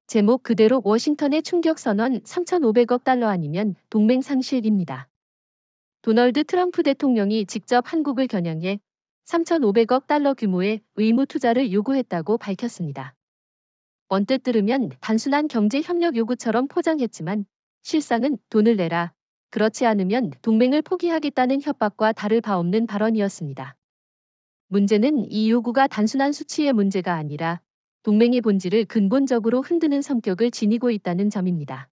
제목 그대로 워싱턴의 충격 선언 3,500억 달러 아니면 동맹 상실입니다. 도널드 트럼프 대통령이 직접 한국을 겨냥해 3,500억 달러 규모의 의무 투자를 요구했다고 밝혔습니다. 언뜻 들으면 단순한 경제 협력 요구처럼 포장했지만 실상은 돈을 내라, 그렇지 않으면 동맹을 포기하겠다는 협박과 다를 바 없는 발언이었습니다. 문제는 이 요구가 단순한 수치의 문제가 아니라 동맹의 본질을 근본적으로 흔드는 성격을 지니고 있다는 점입니다.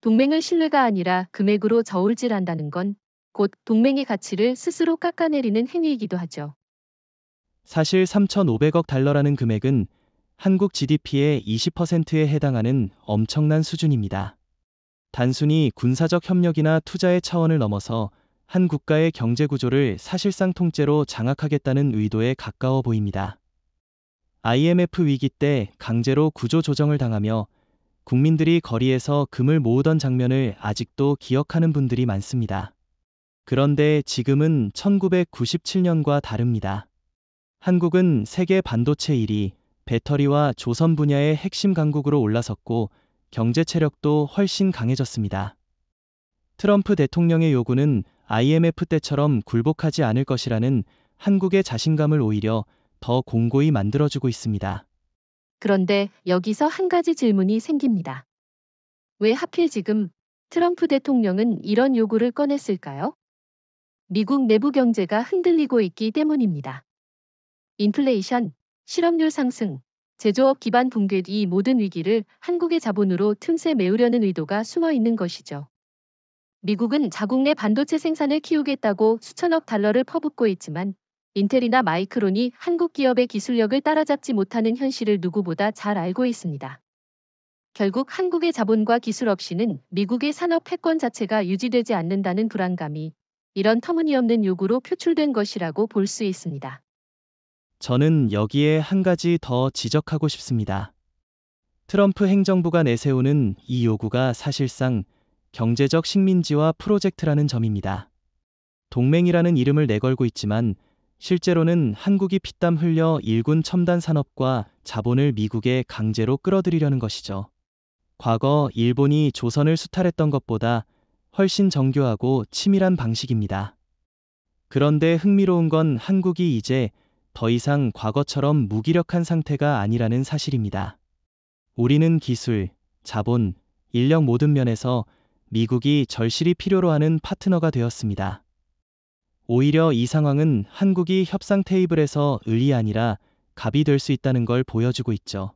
동맹을 신뢰가 아니라 금액으로 저울질한다는 건 곧 동맹의 가치를 스스로 깎아내리는 행위이기도 하죠. 사실 3,500억 달러라는 금액은 한국 GDP의 20%에 해당하는 엄청난 수준입니다. 단순히 군사적 협력이나 투자의 차원을 넘어서 한 국가의 경제 구조를 사실상 통째로 장악하겠다는 의도에 가까워 보입니다. IMF 위기 때 강제로 구조 조정을 당하며 국민들이 거리에서 금을 모으던 장면을 아직도 기억하는 분들이 많습니다. 그런데 지금은 1997년과 다릅니다. 한국은 세계 반도체 1위, 배터리와 조선 분야의 핵심 강국으로 올라섰고 경제 체력도 훨씬 강해졌습니다. 트럼프 대통령의 요구는 IMF 때처럼 굴복하지 않을 것이라는 한국의 자신감을 오히려 더 공고히 만들어주고 있습니다. 그런데 여기서 한 가지 질문이 생깁니다. 왜 하필 지금 트럼프 대통령은 이런 요구를 꺼냈을까요? 미국 내부 경제가 흔들리고 있기 때문입니다. 인플레이션, 실업률 상승, 제조업 기반 붕괴 이 모든 위기를 한국의 자본으로 틈새 메우려는 의도가 숨어 있는 것이죠. 미국은 자국 내 반도체 생산을 키우겠다고 수천억 달러를 퍼붓고 있지만 인텔이나 마이크론이 한국 기업의 기술력을 따라잡지 못하는 현실을 누구보다 잘 알고 있습니다. 결국 한국의 자본과 기술 없이는 미국의 산업 패권 자체가 유지되지 않는다는 불안감이 이런 터무니없는 요구로 표출된 것이라고 볼 수 있습니다. 저는 여기에 한 가지 더 지적하고 싶습니다. 트럼프 행정부가 내세우는 이 요구가 사실상 경제적 식민지화 프로젝트라는 점입니다. 동맹이라는 이름을 내걸고 있지만 실제로는 한국이 피땀 흘려 일군 첨단 산업과 자본을 미국에 강제로 끌어들이려는 것이죠. 과거 일본이 조선을 수탈했던 것보다 훨씬 정교하고 치밀한 방식입니다. 그런데 흥미로운 건 한국이 이제 더 이상 과거처럼 무기력한 상태가 아니라는 사실입니다. 우리는 기술, 자본, 인력 모든 면에서 미국이 절실히 필요로 하는 파트너가 되었습니다. 오히려 이 상황은 한국이 협상 테이블에서 을이 아니라 갑이 될 수 있다는 걸 보여주고 있죠.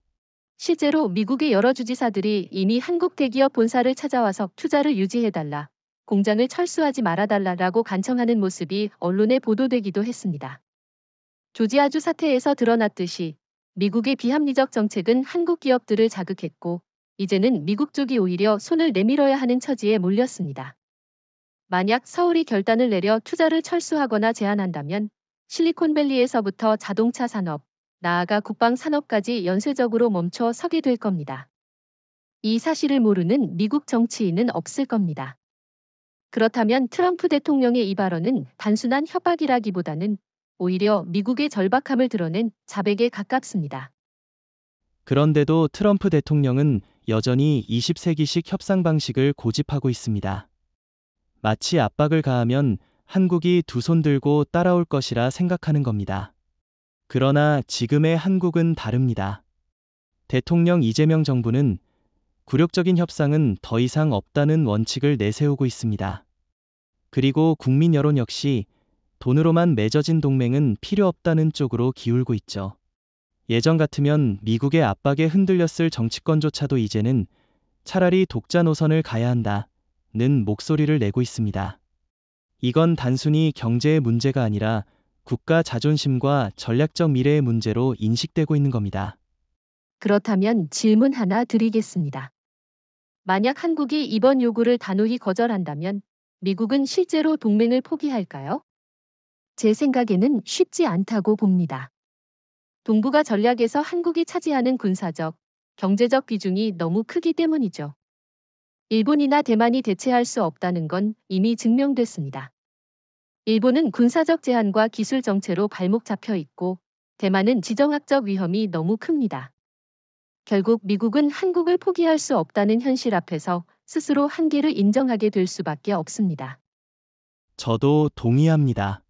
실제로 미국의 여러 주지사들이 이미 한국 대기업 본사를 찾아와서 투자를 유지해달라, 공장을 철수하지 말아달라라고 간청하는 모습이 언론에 보도되기도 했습니다. 조지아주 사태에서 드러났듯이 미국의 비합리적 정책은 한국 기업들을 자극했고 이제는 미국 쪽이 오히려 손을 내밀어야 하는 처지에 몰렸습니다. 만약 서울이 결단을 내려 투자를 철수하거나 제한한다면 실리콘밸리에서부터 자동차 산업, 나아가 국방 산업까지 연쇄적으로 멈춰 서게 될 겁니다. 이 사실을 모르는 미국 정치인은 없을 겁니다. 그렇다면 트럼프 대통령의 이 발언은 단순한 협박이라기보다는 오히려 미국의 절박함을 드러낸 자백에 가깝습니다. 그런데도 트럼프 대통령은 여전히 20세기식 협상 방식을 고집하고 있습니다. 마치 압박을 가하면 한국이 두 손 들고 따라올 것이라 생각하는 겁니다. 그러나 지금의 한국은 다릅니다. 대통령 이재명 정부는 굴욕적인 협상은 더 이상 없다는 원칙을 내세우고 있습니다. 그리고 국민 여론 역시 돈으로만 맺어진 동맹은 필요 없다는 쪽으로 기울고 있죠. 예전 같으면 미국의 압박에 흔들렸을 정치권조차도 이제는 차라리 독자 노선을 가야 한다는 목소리를 내고 있습니다. 이건 단순히 경제의 문제가 아니라 국가 자존심과 전략적 미래의 문제로 인식되고 있는 겁니다. 그렇다면 질문 하나 드리겠습니다. 만약 한국이 이번 요구를 단호히 거절한다면 미국은 실제로 동맹을 포기할까요? 제 생각에는 쉽지 않다고 봅니다. 동북아 전략에서 한국이 차지하는 군사적, 경제적 비중이 너무 크기 때문이죠. 일본이나 대만이 대체할 수 없다는 건 이미 증명됐습니다. 일본은 군사적 제한과 기술 정체로 발목 잡혀 있고 대만은 지정학적 위험이 너무 큽니다. 결국 미국은 한국을 포기할 수 없다는 현실 앞에서 스스로 한계를 인정하게 될 수밖에 없습니다. 저도 동의합니다.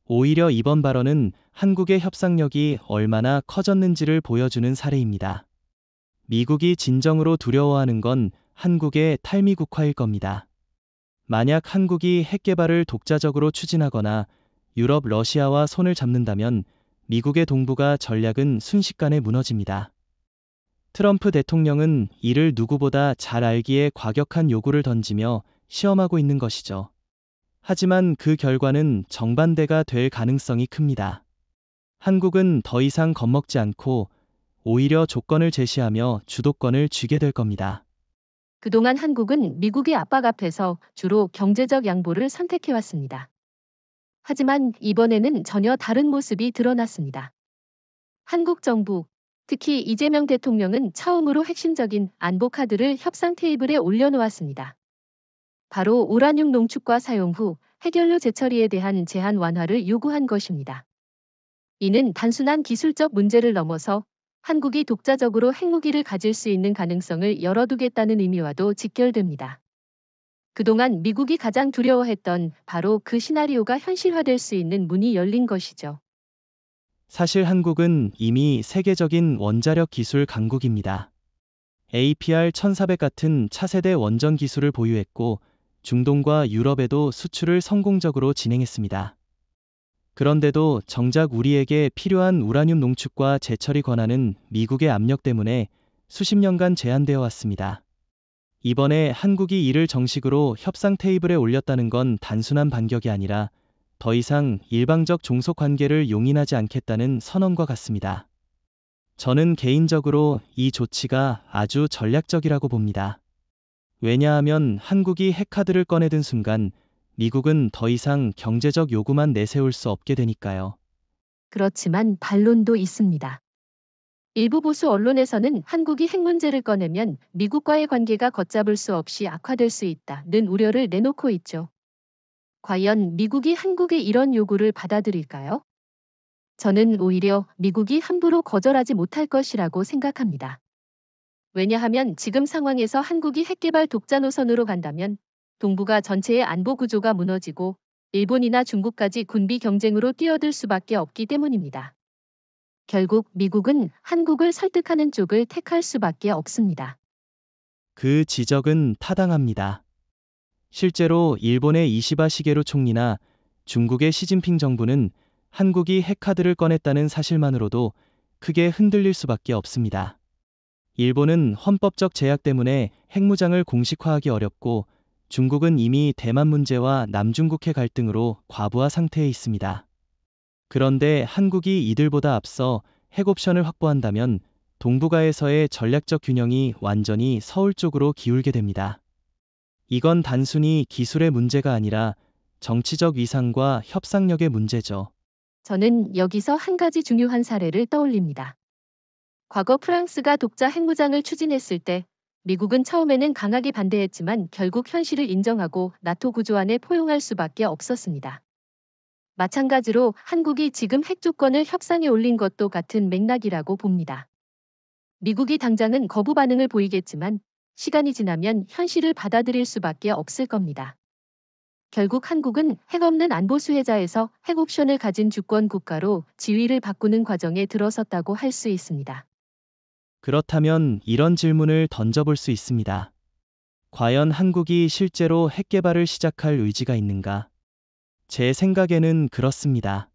오히려 이번 발언은 한국의 협상력이 얼마나 커졌는지를 보여주는 사례입니다. 미국이 진정으로 두려워하는 건 한국의 탈미국화일 겁니다. 만약 한국이 핵 개발을 독자적으로 추진하거나 유럽, 러시아와 손을 잡는다면 미국의 동북아 전략은 순식간에 무너집니다. 트럼프 대통령은 이를 누구보다 잘 알기에 과격한 요구를 던지며 시험하고 있는 것이죠. 하지만 그 결과는 정반대가 될 가능성이 큽니다. 한국은 더 이상 겁먹지 않고 오히려 조건을 제시하며 주도권을 쥐게 될 겁니다. 그동안 한국은 미국의 압박 앞에서 주로 경제적 양보를 선택해왔습니다. 하지만 이번에는 전혀 다른 모습이 드러났습니다. 한국 정부, 특히 이재명 대통령은 처음으로 핵심적인 안보 카드를 협상 테이블에 올려놓았습니다. 바로 우라늄 농축과 사용 후 핵연료 재처리에 대한 제한 완화를 요구한 것입니다. 이는 단순한 기술적 문제를 넘어서 한국이 독자적으로 핵무기를 가질 수 있는 가능성을 열어두겠다는 의미와도 직결됩니다. 그동안 미국이 가장 두려워했던 바로 그 시나리오가 현실화될 수 있는 문이 열린 것이죠. 사실 한국은 이미 세계적인 원자력 기술 강국입니다. APR-1400 같은 차세대 원전 기술을 보유했고 중동과 유럽에도 수출을 성공적으로 진행했습니다. 그런데도 정작 우리에게 필요한 우라늄 농축과 재처리 권한은 미국의 압력 때문에 수십 년간 제한되어 왔습니다. 이번에 한국이 이를 정식으로 협상 테이블에 올렸다는 건 단순한 반격이 아니라 더 이상 일방적 종속 관계를 용인하지 않겠다는 선언과 같습니다. 저는 개인적으로 이 조치가 아주 전략적이라고 봅니다. 왜냐하면 한국이 핵카드를 꺼내든 순간 미국은 더 이상 경제적 요구만 내세울 수 없게 되니까요. 그렇지만 반론도 있습니다. 일부 보수 언론에서는 한국이 핵 문제를 꺼내면 미국과의 관계가 걷잡을 수 없이 악화될 수 있다는 우려를 내놓고 있죠. 과연 미국이 한국의 이런 요구를 받아들일까요? 저는 오히려 미국이 함부로 거절하지 못할 것이라고 생각합니다. 왜냐하면 지금 상황에서 한국이 핵개발 독자 노선으로 간다면 동북아 전체의 안보 구조가 무너지고 일본이나 중국까지 군비 경쟁으로 뛰어들 수밖에 없기 때문입니다. 결국 미국은 한국을 설득하는 쪽을 택할 수밖에 없습니다. 그 지적은 타당합니다. 실제로 일본의 이시바 시게루 총리나 중국의 시진핑 정부는 한국이 핵카드를 꺼냈다는 사실만으로도 크게 흔들릴 수밖에 없습니다. 일본은 헌법적 제약 때문에 핵무장을 공식화하기 어렵고 중국은 이미 대만 문제와 남중국해 갈등으로 과부하 상태에 있습니다. 그런데 한국이 이들보다 앞서 핵 옵션을 확보한다면 동북아에서의 전략적 균형이 완전히 서울 쪽으로 기울게 됩니다. 이건 단순히 기술의 문제가 아니라 정치적 위상과 협상력의 문제죠. 저는 여기서 한 가지 중요한 사례를 떠올립니다. 과거 프랑스가 독자 핵무장을 추진했을 때 미국은 처음에는 강하게 반대했지만 결국 현실을 인정하고 나토 구조 안에 포용할 수밖에 없었습니다. 마찬가지로 한국이 지금 핵 조건을 협상에 올린 것도 같은 맥락이라고 봅니다. 미국이 당장은 거부 반응을 보이겠지만 시간이 지나면 현실을 받아들일 수밖에 없을 겁니다. 결국 한국은 핵 없는 안보 수혜자에서 핵 옵션을 가진 주권 국가로 지위를 바꾸는 과정에 들어섰다고 할 수 있습니다. 그렇다면 이런 질문을 던져볼 수 있습니다. 과연 한국이 실제로 핵 개발을 시작할 의지가 있는가? 제 생각에는 그렇습니다.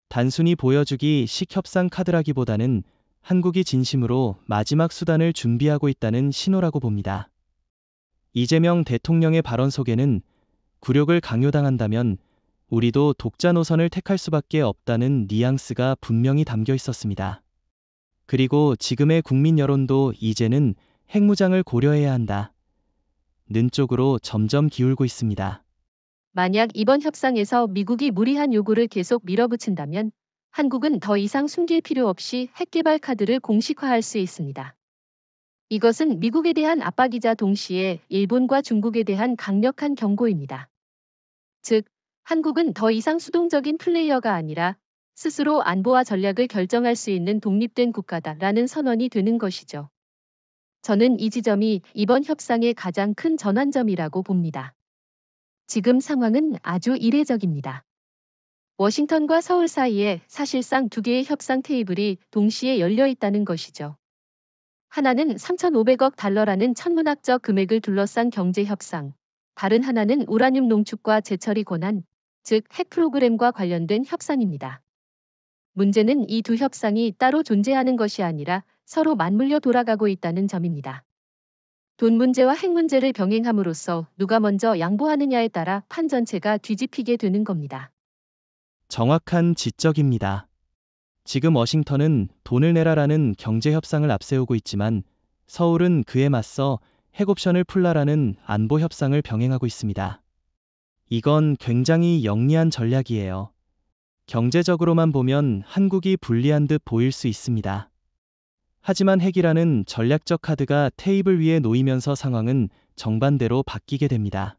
단순히 보여주기 식 협상 카드라기보다는 한국이 진심으로 마지막 수단을 준비하고 있다는 신호라고 봅니다. 이재명 대통령의 발언 속에는 굴욕을 강요당한다면 우리도 독자 노선을 택할 수밖에 없다는 뉘앙스가 분명히 담겨 있었습니다. 그리고 지금의 국민 여론도 이제는 핵무장을 고려해야 한다. 는 쪽으로 점점 기울고 있습니다. 만약 이번 협상에서 미국이 무리한 요구를 계속 밀어붙인다면 한국은 더 이상 숨길 필요 없이 핵 개발 카드를 공식화할 수 있습니다. 이것은 미국에 대한 압박이자 동시에 일본과 중국에 대한 강력한 경고입니다. 즉, 한국은 더 이상 수동적인 플레이어가 아니라 스스로 안보와 전략을 결정할 수 있는 독립된 국가다라는 선언이 되는 것이죠. 저는 이 지점이 이번 협상의 가장 큰 전환점이라고 봅니다. 지금 상황은 아주 이례적입니다. 워싱턴과 서울 사이에 사실상 두 개의 협상 테이블이 동시에 열려 있다는 것이죠. 하나는 3,500억 달러라는 천문학적 금액을 둘러싼 경제 협상, 다른 하나는 우라늄 농축과 재처리 권한, 즉 핵 프로그램과 관련된 협상입니다. 문제는 이 두 협상이 따로 존재하는 것이 아니라 서로 맞물려 돌아가고 있다는 점입니다. 돈 문제와 핵 문제를 병행함으로써 누가 먼저 양보하느냐에 따라 판 전체가 뒤집히게 되는 겁니다. 정확한 지적입니다. 지금 워싱턴은 돈을 내라라는 경제 협상을 앞세우고 있지만 서울은 그에 맞서 핵 옵션을 풀라라는 안보 협상을 병행하고 있습니다. 이건 굉장히 영리한 전략이에요. 경제적으로만 보면 한국이 불리한 듯 보일 수 있습니다. 하지만 핵이라는 전략적 카드가 테이블 위에 놓이면서 상황은 정반대로 바뀌게 됩니다.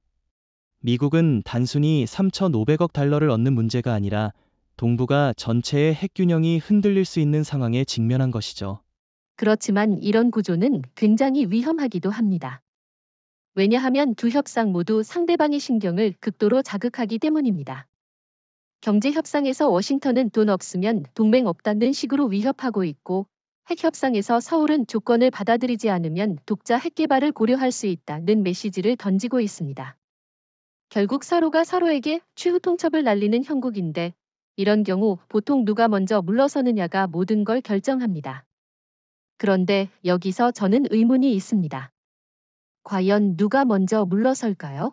미국은 단순히 3,500억 달러를 얻는 문제가 아니라 동북아 전체의 핵 균형이 흔들릴 수 있는 상황에 직면한 것이죠. 그렇지만 이런 구조는 굉장히 위험하기도 합니다. 왜냐하면 두 협상 모두 상대방의 신경을 극도로 자극하기 때문입니다. 경제 협상에서 워싱턴은 돈 없으면 동맹 없다는 식으로 위협하고 있고, 핵 협상에서 서울은 조건을 받아들이지 않으면 독자 핵 개발을 고려할 수 있다는 메시지를 던지고 있습니다. 결국 서로가 서로에게 최후 통첩을 날리는 형국인데, 이런 경우 보통 누가 먼저 물러서느냐가 모든 걸 결정합니다. 그런데 여기서 저는 의문이 있습니다. 과연 누가 먼저 물러설까요?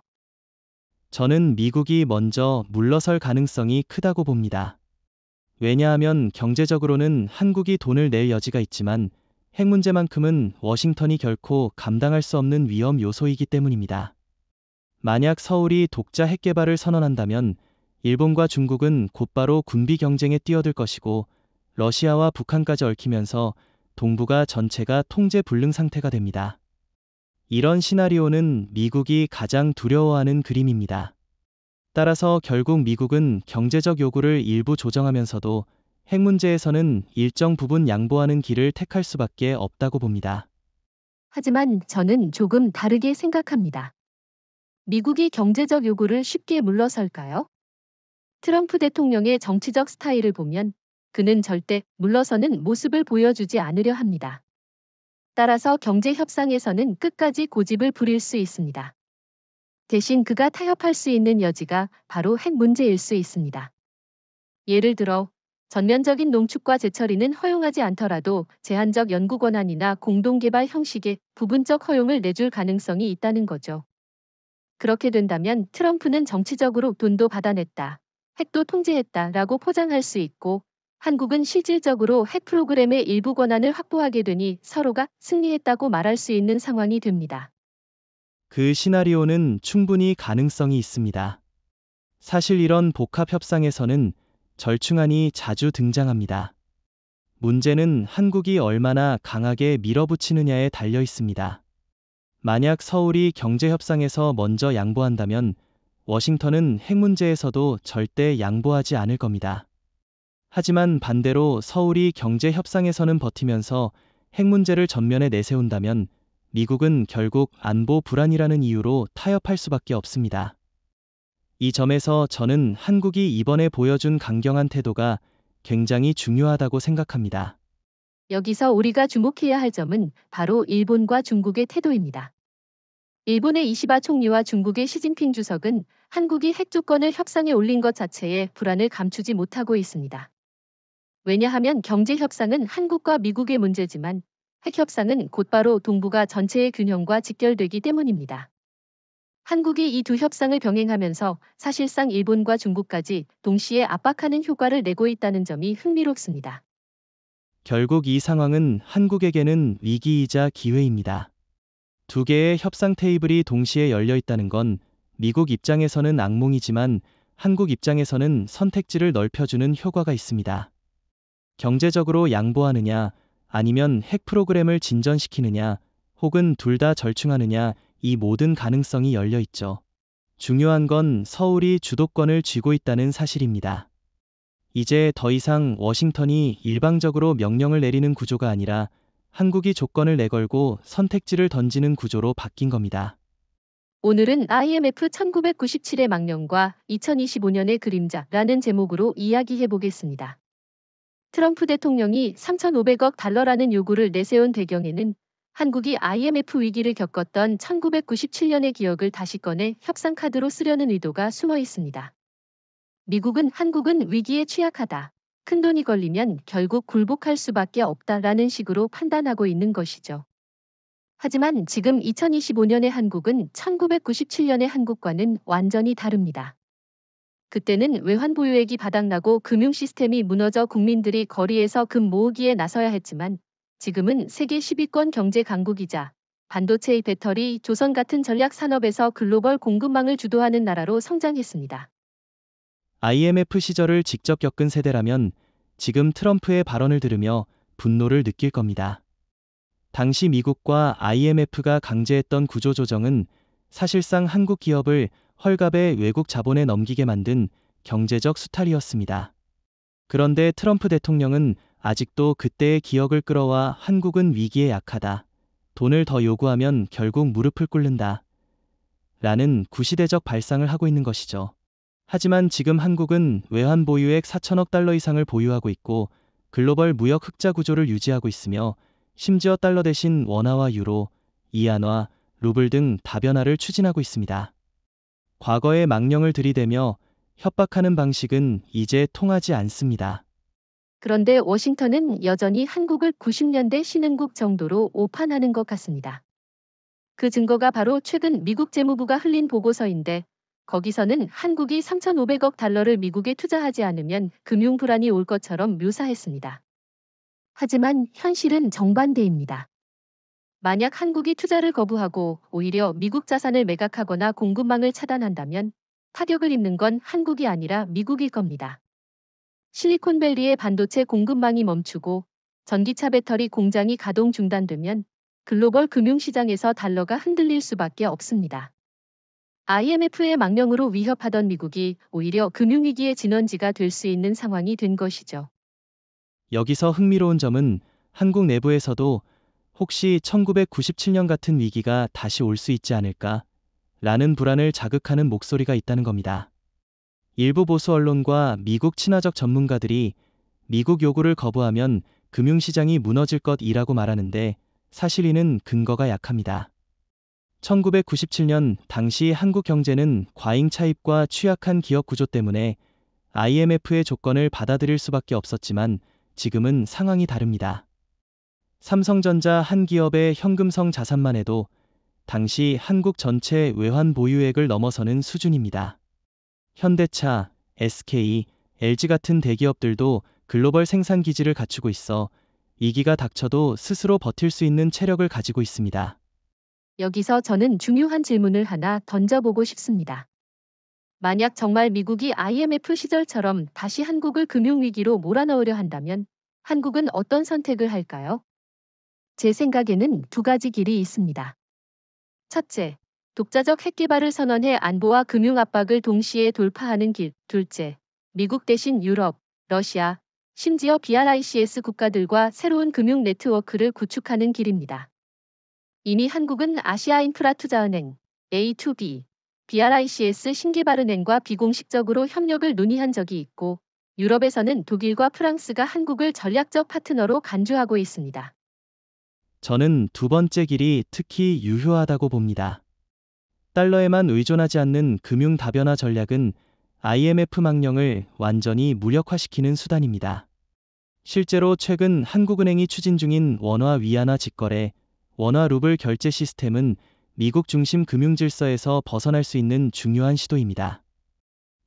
저는 미국이 먼저 물러설 가능성이 크다고 봅니다. 왜냐하면 경제적으로는 한국이 돈을 낼 여지가 있지만 핵 문제만큼은 워싱턴이 결코 감당할 수 없는 위험 요소이기 때문입니다. 만약 서울이 독자 핵 개발을 선언한다면 일본과 중국은 곧바로 군비 경쟁에 뛰어들 것이고 러시아와 북한까지 얽히면서 동북아 전체가 통제 불능 상태가 됩니다. 이런 시나리오는 미국이 가장 두려워하는 그림입니다. 따라서 결국 미국은 경제적 요구를 일부 조정하면서도 핵 문제에서는 일정 부분 양보하는 길을 택할 수밖에 없다고 봅니다. 하지만 저는 조금 다르게 생각합니다. 미국이 경제적 요구를 쉽게 물러설까요? 트럼프 대통령의 정치적 스타일을 보면 그는 절대 물러서는 모습을 보여주지 않으려 합니다. 따라서 경제 협상에서는 끝까지 고집을 부릴 수 있습니다. 대신 그가 타협할 수 있는 여지가 바로 핵 문제일 수 있습니다. 예를 들어 전면적인 농축과 재처리는 허용하지 않더라도 제한적 연구 권한이나 공동개발 형식의 부분적 허용을 내줄 가능성이 있다는 거죠. 그렇게 된다면 트럼프는 정치적으로 돈도 받아냈다, 핵도 통제했다라고 포장할 수 있고, 한국은 실질적으로 핵 프로그램의 일부 권한을 확보하게 되니 서로가 승리했다고 말할 수 있는 상황이 됩니다. 그 시나리오는 충분히 가능성이 있습니다. 사실 이런 복합 협상에서는 절충안이 자주 등장합니다. 문제는 한국이 얼마나 강하게 밀어붙이느냐에 달려 있습니다. 만약 서울이 경제 협상에서 먼저 양보한다면 워싱턴은 핵 문제에서도 절대 양보하지 않을 겁니다. 하지만 반대로 서울이 경제 협상에서는 버티면서 핵 문제를 전면에 내세운다면 미국은 결국 안보 불안이라는 이유로 타협할 수밖에 없습니다. 이 점에서 저는 한국이 이번에 보여준 강경한 태도가 굉장히 중요하다고 생각합니다. 여기서 우리가 주목해야 할 점은 바로 일본과 중국의 태도입니다. 일본의 이시바 총리와 중국의 시진핑 주석은 한국이 핵 조건을 협상에 올린 것 자체에 불안을 감추지 못하고 있습니다. 왜냐하면 경제 협상은 한국과 미국의 문제지만 핵 협상은 곧바로 동북아 전체의 균형과 직결되기 때문입니다. 한국이 이 두 협상을 병행하면서 사실상 일본과 중국까지 동시에 압박하는 효과를 내고 있다는 점이 흥미롭습니다. 결국 이 상황은 한국에게는 위기이자 기회입니다. 두 개의 협상 테이블이 동시에 열려 있다는 건 미국 입장에서는 악몽이지만 한국 입장에서는 선택지를 넓혀주는 효과가 있습니다. 경제적으로 양보하느냐, 아니면 핵 프로그램을 진전시키느냐, 혹은 둘 다 절충하느냐, 이 모든 가능성이 열려 있죠. 중요한 건 서울이 주도권을 쥐고 있다는 사실입니다. 이제 더 이상 워싱턴이 일방적으로 명령을 내리는 구조가 아니라 한국이 조건을 내걸고 선택지를 던지는 구조로 바뀐 겁니다. 오늘은 IMF 1997의 망령과 2025년의 그림자라는 제목으로 이야기해 보겠습니다. 트럼프 대통령이 3,500억 달러라는 요구를 내세운 배경에는 한국이 IMF 위기를 겪었던 1997년의 기억을 다시 꺼내 협상 카드로 쓰려는 의도가 숨어 있습니다. 미국은 한국은 위기에 취약하다. 큰돈이 걸리면 결국 굴복할 수밖에 없다라는 식으로 판단하고 있는 것이죠. 하지만 지금 2025년의 한국은 1997년의 한국과는 완전히 다릅니다. 그때는 외환 보유액이 바닥나고 금융 시스템이 무너져 국민들이 거리에서 금 모으기에 나서야 했지만 지금은 세계 10위권 경제 강국이자 반도체, 배터리, 조선 같은 전략 산업에서 글로벌 공급망을 주도하는 나라로 성장했습니다. IMF 시절을 직접 겪은 세대라면 지금 트럼프의 발언을 들으며 분노를 느낄 겁니다. 당시 미국과 IMF가 강제했던 구조조정은 사실상 한국 기업을 헐갑에 외국 자본에 넘기게 만든 경제적 수탈이었습니다. 그런데 트럼프 대통령은 아직도 그때의 기억을 끌어와 한국은 위기에 약하다. 돈을 더 요구하면 결국 무릎을 꿇는다. 라는 구시대적 발상을 하고 있는 것이죠. 하지만 지금 한국은 외환 보유액 4천억 달러 이상을 보유하고 있고 글로벌 무역 흑자 구조를 유지하고 있으며 심지어 달러 대신 원화와 유로, 이안화, 루블 등 다변화를 추진하고 있습니다. 과거의 망령을 들이대며 협박하는 방식은 이제 통하지 않습니다. 그런데 워싱턴은 여전히 한국을 90년대 신흥국 정도로 오판하는 것 같습니다. 그 증거가 바로 최근 미국 재무부가 흘린 보고서인데 거기서는 한국이 3,500억 달러를 미국에 투자하지 않으면 금융 불안이 올 것처럼 묘사했습니다. 하지만 현실은 정반대입니다. 만약 한국이 투자를 거부하고 오히려 미국 자산을 매각하거나 공급망을 차단한다면 타격을 입는 건 한국이 아니라 미국일 겁니다. 실리콘밸리의 반도체 공급망이 멈추고 전기차 배터리 공장이 가동 중단되면 글로벌 금융시장에서 달러가 흔들릴 수밖에 없습니다. IMF의 망령으로 위협하던 미국이 오히려 금융위기의 진원지가 될 수 있는 상황이 된 것이죠. 여기서 흥미로운 점은 한국 내부에서도 혹시 1997년 같은 위기가 다시 올 수 있지 않을까? 라는 불안을 자극하는 목소리가 있다는 겁니다. 일부 보수 언론과 미국 친화적 전문가들이 미국 요구를 거부하면 금융시장이 무너질 것이라고 말하는데 사실 이는 근거가 약합니다. 1997년 당시 한국 경제는 과잉 차입과 취약한 기업 구조 때문에 IMF의 조건을 받아들일 수밖에 없었지만 지금은 상황이 다릅니다. 삼성전자 한 기업의 현금성 자산만 해도 당시 한국 전체 외환 보유액을 넘어서는 수준입니다. 현대차, SK, LG 같은 대기업들도 글로벌 생산 기지를 갖추고 있어 위기가 닥쳐도 스스로 버틸 수 있는 체력을 가지고 있습니다. 여기서 저는 중요한 질문을 하나 던져보고 싶습니다. 만약 정말 미국이 IMF 시절처럼 다시 한국을 금융위기로 몰아넣으려 한다면 한국은 어떤 선택을 할까요? 제 생각에는 두 가지 길이 있습니다. 첫째, 독자적 핵개발을 선언해 안보와 금융 압박을 동시에 돌파하는 길. 둘째, 미국 대신 유럽, 러시아, 심지어 BRICS 국가들과 새로운 금융 네트워크를 구축하는 길입니다. 이미 한국은 아시아인프라투자은행, A2B, BRICS 신개발은행과 비공식적으로 협력을 논의한 적이 있고 유럽에서는 독일과 프랑스가 한국을 전략적 파트너로 간주하고 있습니다. 저는 두 번째 길이 특히 유효하다고 봅니다. 달러에만 의존하지 않는 금융 다변화 전략은 IMF 망령을 완전히 무력화시키는 수단입니다. 실제로 최근 한국은행이 추진 중인 원화 위안화 직거래, 원화 루블 결제 시스템은 미국 중심 금융 질서에서 벗어날 수 있는 중요한 시도입니다.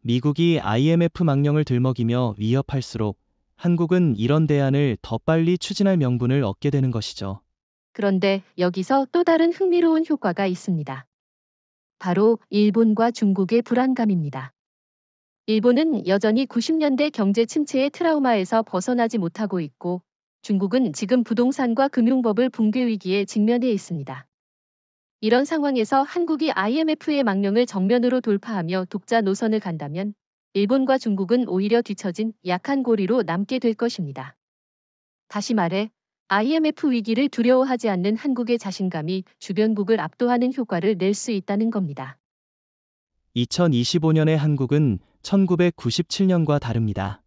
미국이 IMF 망령을 들먹이며 위협할수록 한국은 이런 대안을 더 빨리 추진할 명분을 얻게 되는 것이죠. 그런데 여기서 또 다른 흥미로운 효과가 있습니다. 바로 일본과 중국의 불안감입니다. 일본은 여전히 90년대 경제 침체의 트라우마에서 벗어나지 못하고 있고 중국은 지금 부동산과 금융버블 붕괴 위기에 직면해 있습니다. 이런 상황에서 한국이 IMF의 망령을 정면으로 돌파하며 독자 노선을 간다면 일본과 중국은 오히려 뒤처진 약한 고리로 남게 될 것입니다. 다시 말해 IMF 위기를 두려워하지 않는 한국의 자신감이 주변국을 압도하는 효과를 낼 수 있다는 겁니다. 2025년의 한국은 1997년과 다릅니다.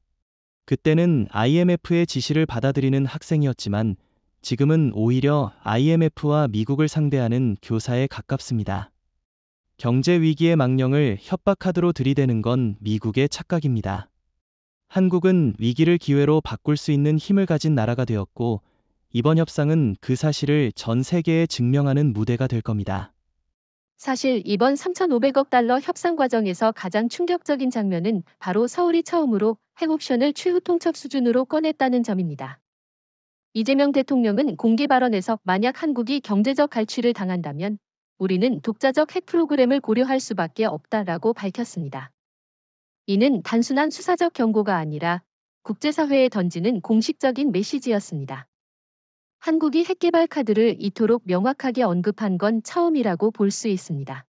그때는 IMF의 지시를 받아들이는 학생이었지만 지금은 오히려 IMF와 미국을 상대하는 교사에 가깝습니다. 경제 위기의 망령을 협박카드로 들이대는 건 미국의 착각입니다. 한국은 위기를 기회로 바꿀 수 있는 힘을 가진 나라가 되었고 이번 협상은 그 사실을 전 세계에 증명하는 무대가 될 겁니다. 사실 이번 3,500억 달러 협상 과정에서 가장 충격적인 장면은 바로 서울이 처음으로 핵옵션을 최후 통첩 수준으로 꺼냈다는 점입니다. 이재명 대통령은 공개 발언에서 만약 한국이 경제적 갈취를 당한다면 우리는 독자적 핵 프로그램을 고려할 수밖에 없다라고 밝혔습니다. 이는 단순한 수사적 경고가 아니라 국제사회에 던지는 공식적인 메시지였습니다. 한국이 핵개발 카드를 이토록 명확하게 언급한 건 처음이라고 볼 수 있습니다.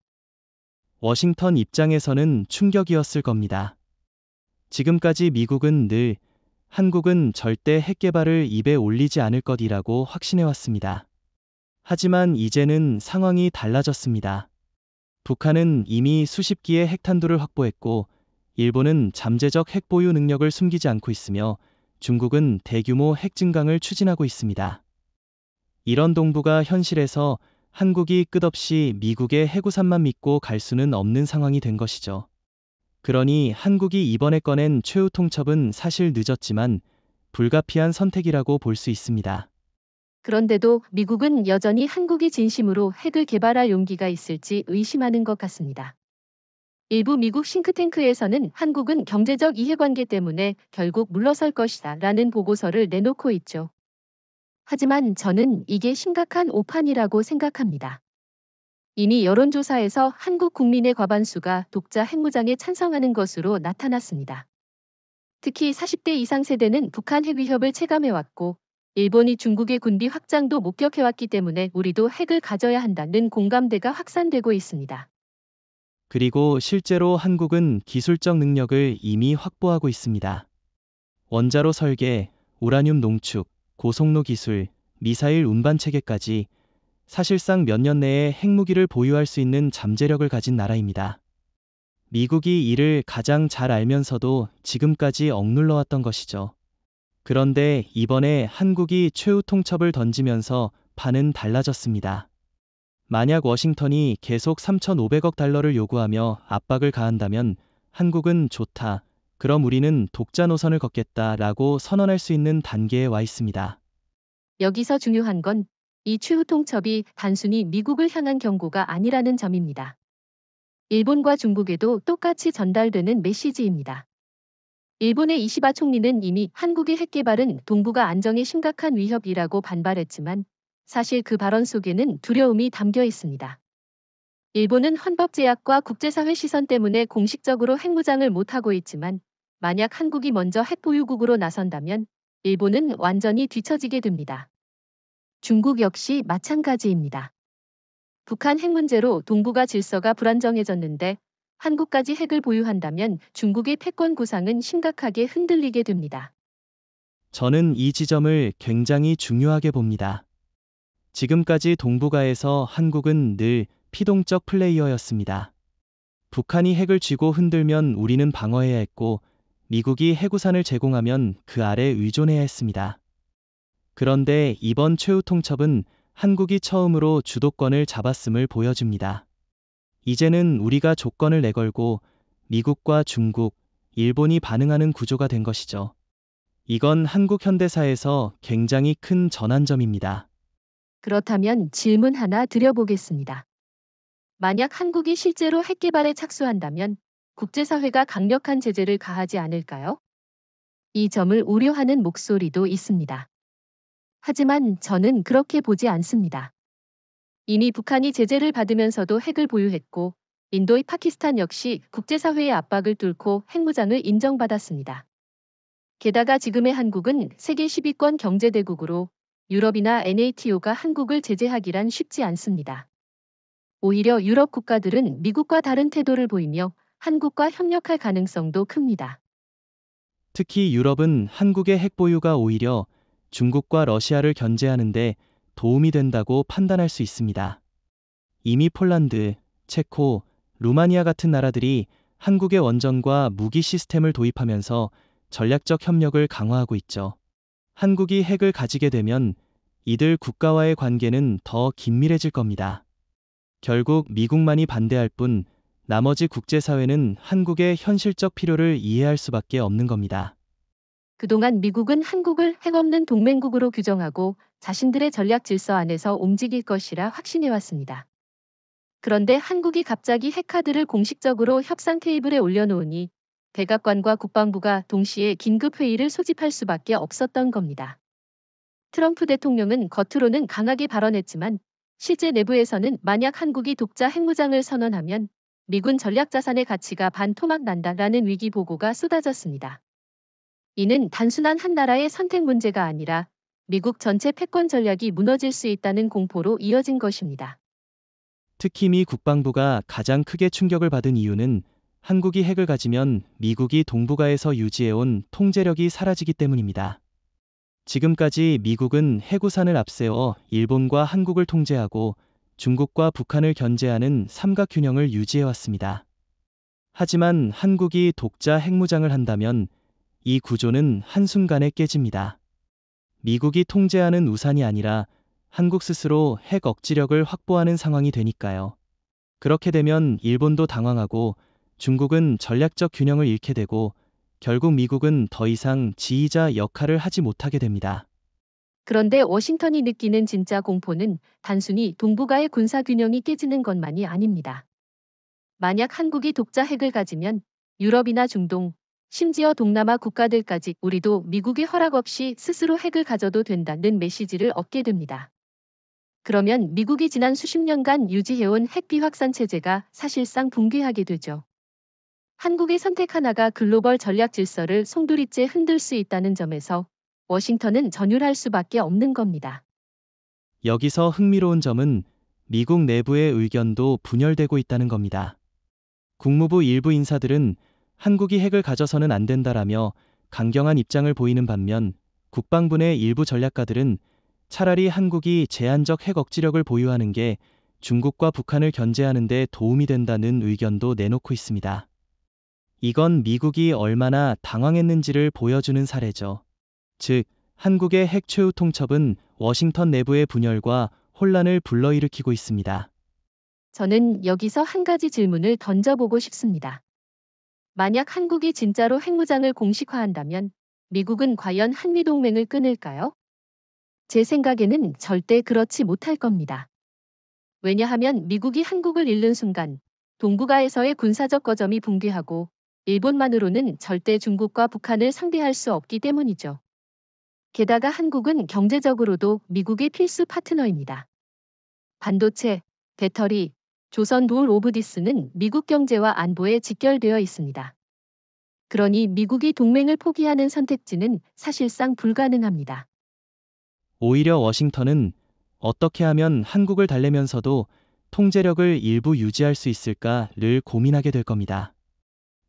워싱턴 입장에서는 충격이었을 겁니다. 지금까지 미국은 늘 한국은 절대 핵 개발을 입에 올리지 않을 것이라고 확신해왔습니다. 하지만 이제는 상황이 달라졌습니다. 북한은 이미 수십 기의 핵탄두를 확보했고 일본은 잠재적 핵 보유 능력을 숨기지 않고 있으며 중국은 대규모 핵 증강을 추진하고 있습니다. 이런 동북아 현실에서 한국이 끝없이 미국의 해구산만 믿고 갈 수는 없는 상황이 된 것이죠. 그러니 한국이 이번에 꺼낸 최후 통첩은 사실 늦었지만 불가피한 선택이라고 볼 수 있습니다. 그런데도 미국은 여전히 한국이 진심으로 핵을 개발할 용기가 있을지 의심하는 것 같습니다. 일부 미국 싱크탱크에서는 한국은 경제적 이해관계 때문에 결국 물러설 것이다 라는 보고서를 내놓고 있죠. 하지만 저는 이게 심각한 오판이라고 생각합니다. 이미 여론조사에서 한국 국민의 과반수가 독자 핵무장에 찬성하는 것으로 나타났습니다. 특히 40대 이상 세대는 북한 핵 위협을 체감해왔고 일본이 중국의 군비 확장도 목격해왔기 때문에 우리도 핵을 가져야 한다는 공감대가 확산되고 있습니다. 그리고 실제로 한국은 기술적 능력을 이미 확보하고 있습니다. 원자로 설계, 우라늄 농축, 고속로 기술, 미사일 운반 체계까지 사실상 몇 년 내에 핵무기를 보유할 수 있는 잠재력을 가진 나라입니다. 미국이 이를 가장 잘 알면서도 지금까지 억눌러왔던 것이죠. 그런데 이번에 한국이 최후 통첩을 던지면서 판은 달라졌습니다. 만약 워싱턴이 계속 3,500억 달러를 요구하며 압박을 가한다면 한국은 좋다, 그럼 우리는 독자 노선을 걷겠다라고 선언할 수 있는 단계에 와 있습니다. 여기서 중요한 건 이 최후 통첩이 단순히 미국을 향한 경고가 아니라는 점입니다. 일본과 중국에도 똑같이 전달되는 메시지입니다. 일본의 이시바 총리는 이미 한국의 핵 개발은 동북아 안정에 심각한 위협이라고 반발했지만 사실 그 발언 속에는 두려움이 담겨 있습니다. 일본은 헌법 제약과 국제사회 시선 때문에 공식적으로 핵무장을 못하고 있지만 만약 한국이 먼저 핵 보유국으로 나선다면 일본은 완전히 뒤처지게 됩니다. 중국 역시 마찬가지입니다. 북한 핵 문제로 동북아 질서가 불안정해졌는데 한국까지 핵을 보유한다면 중국의 패권 구상은 심각하게 흔들리게 됩니다. 저는 이 지점을 굉장히 중요하게 봅니다. 지금까지 동북아에서 한국은 늘 피동적 플레이어였습니다. 북한이 핵을 쥐고 흔들면 우리는 방어해야 했고 미국이 핵우산을 제공하면 그 아래 의존해야 했습니다. 그런데 이번 최후 통첩은 한국이 처음으로 주도권을 잡았음을 보여줍니다. 이제는 우리가 조건을 내걸고 미국과 중국, 일본이 반응하는 구조가 된 것이죠. 이건 한국 현대사에서 굉장히 큰 전환점입니다. 그렇다면 질문 하나 드려보겠습니다. 만약 한국이 실제로 핵 개발에 착수한다면 국제사회가 강력한 제재를 가하지 않을까요? 이 점을 우려하는 목소리도 있습니다. 하지만 저는 그렇게 보지 않습니다. 이미 북한이 제재를 받으면서도 핵을 보유했고 인도의 파키스탄 역시 국제사회의 압박을 뚫고 핵무장을 인정받았습니다. 게다가 지금의 한국은 세계 10위권 경제대국으로 유럽이나 NATO가 한국을 제재하기란 쉽지 않습니다. 오히려 유럽 국가들은 미국과 다른 태도를 보이며 한국과 협력할 가능성도 큽니다. 특히 유럽은 한국의 핵 보유가 오히려 중국과 러시아를 견제하는 데 도움이 된다고 판단할 수 있습니다. 이미 폴란드, 체코, 루마니아 같은 나라들이 한국의 원전과 무기 시스템을 도입하면서 전략적 협력을 강화하고 있죠. 한국이 핵을 가지게 되면 이들 국가와의 관계는 더 긴밀해질 겁니다. 결국 미국만이 반대할 뿐 나머지 국제사회는 한국의 현실적 필요를 이해할 수밖에 없는 겁니다. 그동안 미국은 한국을 핵 없는 동맹국으로 규정하고 자신들의 전략 질서 안에서 움직일 것이라 확신해왔습니다. 그런데 한국이 갑자기 핵카드를 공식적으로 협상 테이블에 올려놓으니 백악관과 국방부가 동시에 긴급회의를 소집할 수밖에 없었던 겁니다. 트럼프 대통령은 겉으로는 강하게 발언했지만 실제 내부에서는 만약 한국이 독자 핵무장을 선언하면 미군 전략자산의 가치가 반토막 난다라는 위기 보고가 쏟아졌습니다. 이는 단순한 한 나라의 선택 문제가 아니라 미국 전체 패권 전략이 무너질 수 있다는 공포로 이어진 것입니다. 특히 미 국방부가 가장 크게 충격을 받은 이유는 한국이 핵을 가지면 미국이 동북아에서 유지해온 통제력이 사라지기 때문입니다. 지금까지 미국은 해구산을 앞세워 일본과 한국을 통제하고 중국과 북한을 견제하는 삼각균형을 유지해왔습니다. 하지만 한국이 독자 핵무장을 한다면 이 구조는 한순간에 깨집니다. 미국이 통제하는 우산이 아니라 한국 스스로 핵 억지력을 확보하는 상황이 되니까요. 그렇게 되면 일본도 당황하고 중국은 전략적 균형을 잃게 되고 결국 미국은 더 이상 지휘자 역할을 하지 못하게 됩니다. 그런데 워싱턴이 느끼는 진짜 공포는 단순히 동북아의 군사 균형이 깨지는 것만이 아닙니다. 만약 한국이 독자 핵을 가지면 유럽이나 중동, 심지어 동남아 국가들까지 우리도 미국의 허락 없이 스스로 핵을 가져도 된다는 메시지를 얻게 됩니다. 그러면 미국이 지난 수십 년간 유지해온 핵 비확산 체제가 사실상 붕괴하게 되죠. 한국의 선택 하나가 글로벌 전략 질서를 송두리째 흔들 수 있다는 점에서 워싱턴은 전율할 수밖에 없는 겁니다. 여기서 흥미로운 점은 미국 내부의 의견도 분열되고 있다는 겁니다. 국무부 일부 인사들은 한국이 핵을 가져서는 안 된다라며 강경한 입장을 보이는 반면 국방부 내 일부 전략가들은 차라리 한국이 제한적 핵 억지력을 보유하는 게 중국과 북한을 견제하는 데 도움이 된다는 의견도 내놓고 있습니다. 이건 미국이 얼마나 당황했는지를 보여주는 사례죠. 즉, 한국의 핵 최후 통첩은 워싱턴 내부의 분열과 혼란을 불러일으키고 있습니다. 저는 여기서 한 가지 질문을 던져보고 싶습니다. 만약 한국이 진짜로 핵무장을 공식화한다면 미국은 과연 한미동맹을 끊을까요? 제 생각에는 절대 그렇지 못할 겁니다. 왜냐하면 미국이 한국을 잃는 순간 동북아에서의 군사적 거점이 붕괴하고 일본만으로는 절대 중국과 북한을 상대할 수 없기 때문이죠. 게다가 한국은 경제적으로도 미국의 필수 파트너입니다. 반도체, 배터리, 조선 룰 오브 디스는 미국 경제와 안보에 직결되어 있습니다. 그러니 미국이 동맹을 포기하는 선택지는 사실상 불가능합니다. 오히려 워싱턴은 어떻게 하면 한국을 달래면서도 통제력을 일부 유지할 수 있을까를 고민하게 될 겁니다.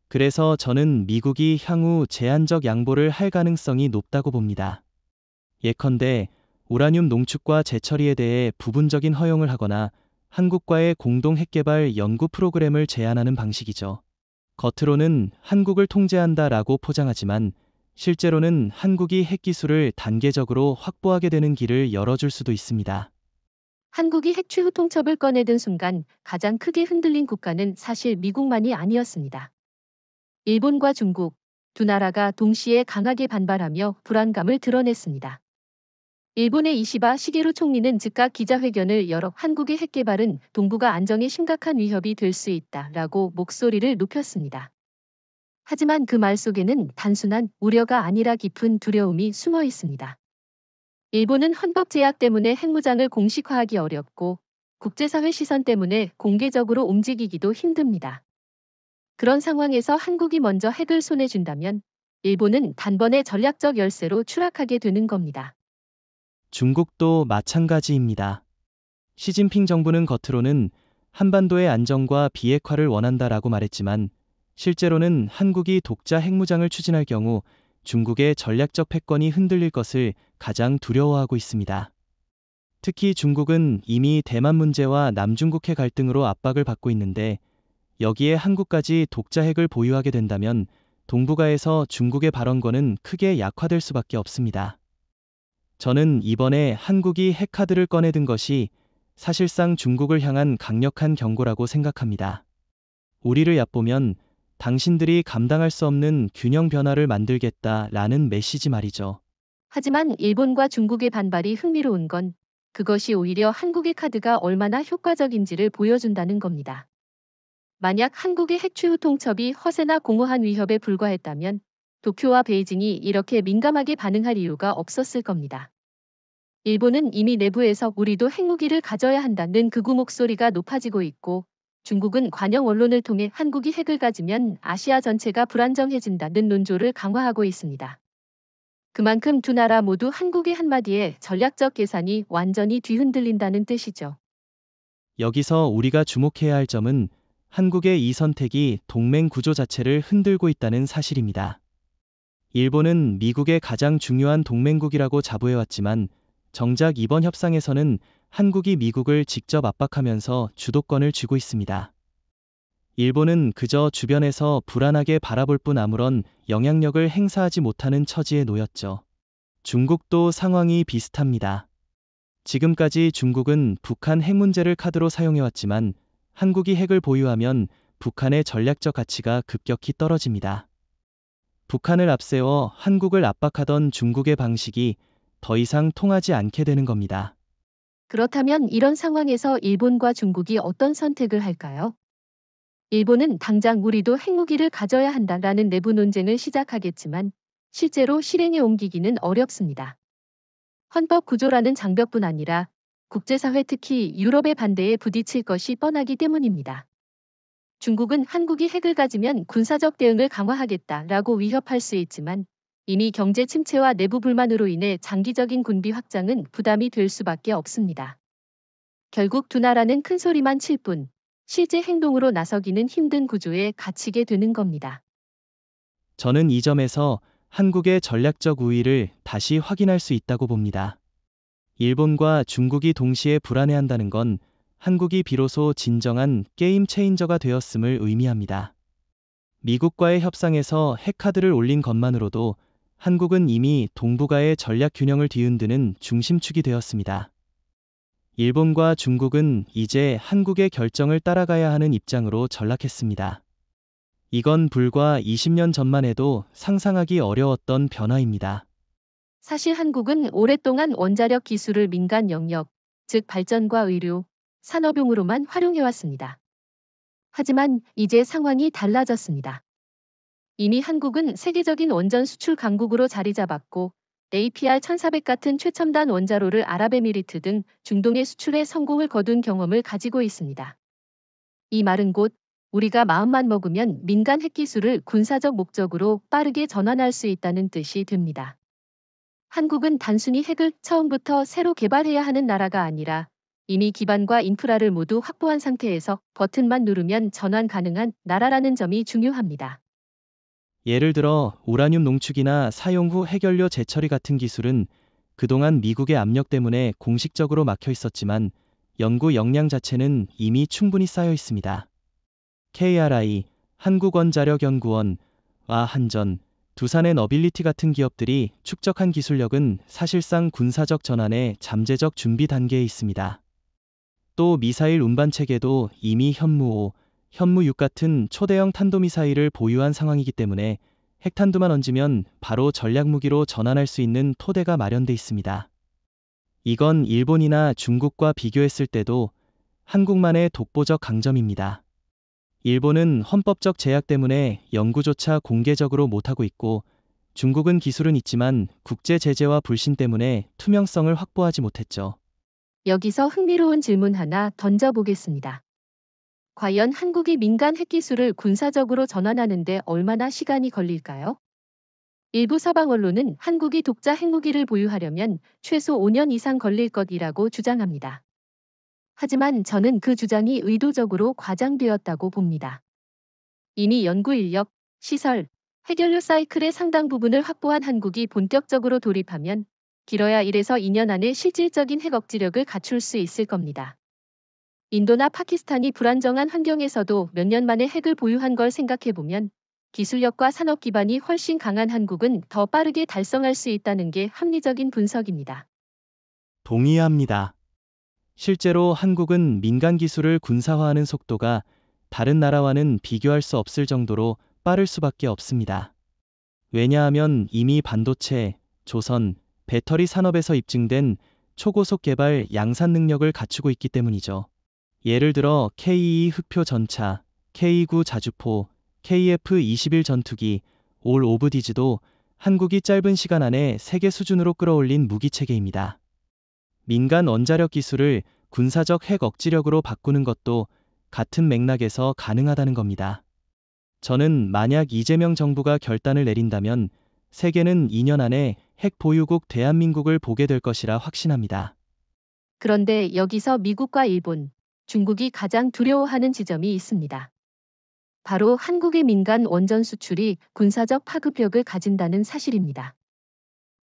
그래서 저는 미국이 향후 제한적 양보를 할 가능성이 높다고 봅니다. 예컨대 우라늄 농축과 재처리에 대해 부분적인 허용을 하거나 한국과의 공동 핵개발 연구 프로그램을 제안하는 방식이죠. 겉으로는 한국을 통제한다라고 포장하지만 실제로는 한국이 핵기술을 단계적으로 확보하게 되는 길을 열어줄 수도 있습니다. 한국이 핵 최후 통첩을 꺼내든 순간 가장 크게 흔들린 국가는 사실 미국만이 아니었습니다. 일본과 중국 두 나라가 동시에 강하게 반발하며 불안감을 드러냈습니다. 일본의 이시바 시게루 총리는 즉각 기자회견을 열어 한국의 핵 개발은 동북아 안정에 심각한 위협이 될 수 있다라고 목소리를 높였습니다. 하지만 그 말 속에는 단순한 우려가 아니라 깊은 두려움이 숨어 있습니다. 일본은 헌법 제약 때문에 핵무장을 공식화하기 어렵고 국제사회 시선 때문에 공개적으로 움직이기도 힘듭니다. 그런 상황에서 한국이 먼저 핵을 손에 쥔다면 일본은 단번에 전략적 열세로 추락하게 되는 겁니다. 중국도 마찬가지입니다. 시진핑 정부는 겉으로는 한반도의 안정과 비핵화를 원한다라고 말했지만 실제로는 한국이 독자 핵무장을 추진할 경우 중국의 전략적 패권이 흔들릴 것을 가장 두려워하고 있습니다. 특히 중국은 이미 대만 문제와 남중국해 갈등으로 압박을 받고 있는데 여기에 한국까지 독자 핵을 보유하게 된다면 동북아에서 중국의 발언권은 크게 약화될 수밖에 없습니다. 저는 이번에 한국이 핵카드를 꺼내든 것이 사실상 중국을 향한 강력한 경고라고 생각합니다. 우리를 얕보면 당신들이 감당할 수 없는 균형 변화를 만들겠다라는 메시지 말이죠. 하지만 일본과 중국의 반발이 흥미로운 건 그것이 오히려 한국의 카드가 얼마나 효과적인지를 보여준다는 겁니다. 만약 한국의 핵추후 통첩이 허세나 공허한 위협에 불과했다면 도쿄와 베이징이 이렇게 민감하게 반응할 이유가 없었을 겁니다. 일본은 이미 내부에서 우리도 핵무기를 가져야 한다는 극우 목소리가 높아지고 있고 중국은 관영 언론을 통해 한국이 핵을 가지면 아시아 전체가 불안정해진다는 논조를 강화하고 있습니다. 그만큼 두 나라 모두 한국의 한마디에 전략적 계산이 완전히 뒤흔들린다는 뜻이죠. 여기서 우리가 주목해야 할 점은 한국의 이 선택이 동맹 구조 자체를 흔들고 있다는 사실입니다. 일본은 미국의 가장 중요한 동맹국이라고 자부해왔지만 정작 이번 협상에서는 한국이 미국을 직접 압박하면서 주도권을 쥐고 있습니다. 일본은 그저 주변에서 불안하게 바라볼 뿐 아무런 영향력을 행사하지 못하는 처지에 놓였죠. 중국도 상황이 비슷합니다. 지금까지 중국은 북한 핵 문제를 카드로 사용해왔지만 한국이 핵을 보유하면 북한의 전략적 가치가 급격히 떨어집니다. 북한을 앞세워 한국을 압박하던 중국의 방식이 더 이상 통하지 않게 되는 겁니다. 그렇다면 이런 상황에서 일본과 중국이 어떤 선택을 할까요? 일본은 당장 우리도 핵무기를 가져야 한다라는 내부 논쟁을 시작하겠지만 실제로 실행에 옮기기는 어렵습니다. 헌법 구조라는 장벽뿐 아니라 국제사회 특히 유럽의 반대에 부딪힐 것이 뻔하기 때문입니다. 중국은 한국이 핵을 가지면 군사적 대응을 강화하겠다라고 위협할 수 있지만 이미 경제 침체와 내부 불만으로 인해 장기적인 군비 확장은 부담이 될 수밖에 없습니다. 결국 두 나라는 큰 소리만 칠 뿐 실제 행동으로 나서기는 힘든 구조에 갇히게 되는 겁니다. 저는 이 점에서 한국의 전략적 우위를 다시 확인할 수 있다고 봅니다. 일본과 중국이 동시에 불안해한다는 건 한국이 비로소 진정한 게임 체인저가 되었음을 의미합니다. 미국과의 협상에서 핵카드를 올린 것만으로도 한국은 이미 동북아의 전략 균형을 뒤흔드는 중심축이 되었습니다. 일본과 중국은 이제 한국의 결정을 따라가야 하는 입장으로 전락했습니다. 이건 불과 20년 전만 해도 상상하기 어려웠던 변화입니다. 사실 한국은 오랫동안 원자력 기술을 민간 영역, 즉 발전과 의료, 산업용으로만 활용해왔습니다. 하지만 이제 상황이 달라졌습니다. 이미 한국은 세계적인 원전 수출 강국으로 자리 잡았고 APR-1400 같은 최첨단 원자로를 아랍에미리트 등 중동에 수출에 성공을 거둔 경험을 가지고 있습니다. 이 말은 곧 우리가 마음만 먹으면 민간 핵기술을 군사적 목적으로 빠르게 전환할 수 있다는 뜻이 됩니다. 한국은 단순히 핵을 처음부터 새로 개발해야 하는 나라가 아니라 이미 기반과 인프라를 모두 확보한 상태에서 버튼만 누르면 전환 가능한 나라라는 점이 중요합니다. 예를 들어 우라늄 농축이나 사용 후 핵연료 재처리 같은 기술은 그동안 미국의 압력 때문에 공식적으로 막혀 있었지만 연구 역량 자체는 이미 충분히 쌓여 있습니다. KRI, 한국원자력연구원, 한전, 두산의 너빌리티 같은 기업들이 축적한 기술력은 사실상 군사적 전환의 잠재적 준비 단계에 있습니다. 또 미사일 운반 체계도 이미 현무5, 현무6 같은 초대형 탄도미사일을 보유한 상황이기 때문에 핵탄두만 얹으면 바로 전략무기로 전환할 수 있는 토대가 마련돼 있습니다. 이건 일본이나 중국과 비교했을 때도 한국만의 독보적 강점입니다. 일본은 헌법적 제약 때문에 연구조차 공개적으로 못하고 있고 중국은 기술은 있지만 국제 제재와 불신 때문에 투명성을 확보하지 못했죠. 여기서 흥미로운 질문 하나 던져보겠습니다. 과연 한국이 민간 핵기술을 군사적으로 전환하는데 얼마나 시간이 걸릴까요? 일부 서방 언론은 한국이 독자 핵무기를 보유하려면 최소 5년 이상 걸릴 것이라고 주장합니다. 하지만 저는 그 주장이 의도적으로 과장되었다고 봅니다. 이미 연구 인력, 시설, 핵연료 사이클의 상당 부분을 확보한 한국이 본격적으로 돌입하면 길어야 1에서 2년 안에 실질적인 핵 억지력을 갖출 수 있을 겁니다. 인도나 파키스탄이 불안정한 환경에서도 몇 년 만에 핵을 보유한 걸 생각해보면 기술력과 산업 기반이 훨씬 강한 한국은 더 빠르게 달성할 수 있다는 게 합리적인 분석입니다. 동의합니다. 실제로 한국은 민간 기술을 군사화하는 속도가 다른 나라와는 비교할 수 없을 정도로 빠를 수밖에 없습니다. 왜냐하면 이미 반도체, 조선, 배터리 산업에서 입증된 초고속 개발 양산 능력을 갖추고 있기 때문이죠. 예를 들어 K2 흑표 전차, K9 자주포, KF-21 전투기, 올 오브 디즈도 한국이 짧은 시간 안에 세계 수준으로 끌어올린 무기체계입니다. 민간 원자력 기술을 군사적 핵 억지력으로 바꾸는 것도 같은 맥락에서 가능하다는 겁니다. 저는 만약 이재명 정부가 결단을 내린다면 세계는 2년 안에 핵 보유국 대한민국을 보게 될 것이라 확신합니다. 그런데 여기서 미국과 일본, 중국이 가장 두려워하는 지점이 있습니다. 바로 한국의 민간 원전 수출이 군사적 파급력을 가진다는 사실입니다.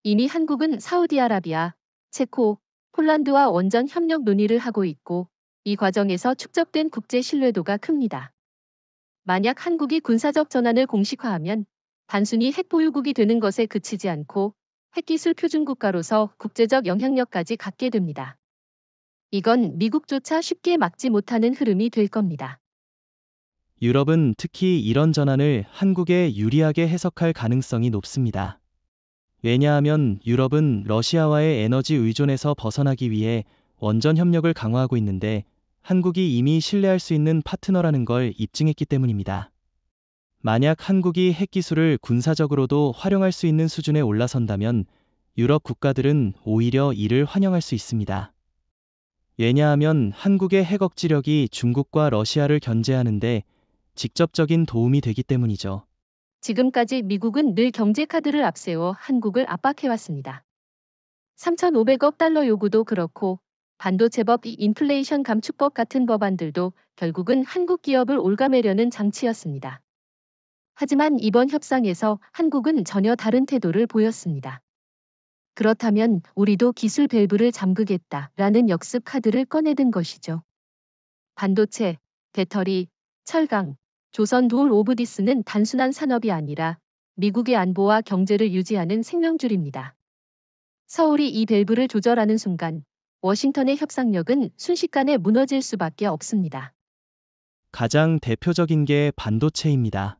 이미 한국은 사우디아라비아, 체코, 폴란드와 원전 협력 논의를 하고 있고 이 과정에서 축적된 국제 신뢰도가 큽니다. 만약 한국이 군사적 전환을 공식화하면 단순히 핵 보유국이 되는 것에 그치지 않고 핵기술 표준국가로서 국제적 영향력까지 갖게 됩니다. 이건 미국조차 쉽게 막지 못하는 흐름이 될 겁니다. 유럽은 특히 이런 전환을 한국에 유리하게 해석할 가능성이 높습니다. 왜냐하면 유럽은 러시아와의 에너지 의존에서 벗어나기 위해 원전 협력을 강화하고 있는데 한국이 이미 신뢰할 수 있는 파트너라는 걸 입증했기 때문입니다. 만약 한국이 핵기술을 군사적으로도 활용할 수 있는 수준에 올라선다면 유럽 국가들은 오히려 이를 환영할 수 있습니다. 왜냐하면 한국의 핵 억지력이 중국과 러시아를 견제하는데 직접적인 도움이 되기 때문이죠. 지금까지 미국은 늘 경제 카드를 앞세워 한국을 압박해왔습니다. 3,500억 달러 요구도 그렇고 반도체법 인플레이션 감축법 같은 법안들도 결국은 한국 기업을 올가매려는 장치였습니다. 하지만 이번 협상에서 한국은 전혀 다른 태도를 보였습니다. 그렇다면 우리도 기술 밸브를 잠그겠다라는 역습 카드를 꺼내든 것이죠. 반도체, 배터리, 철강, 조선 도울 오브 디스는 단순한 산업이 아니라 미국의 안보와 경제를 유지하는 생명줄입니다. 서울이 이 밸브를 조절하는 순간 워싱턴의 협상력은 순식간에 무너질 수밖에 없습니다. 가장 대표적인 게 반도체입니다.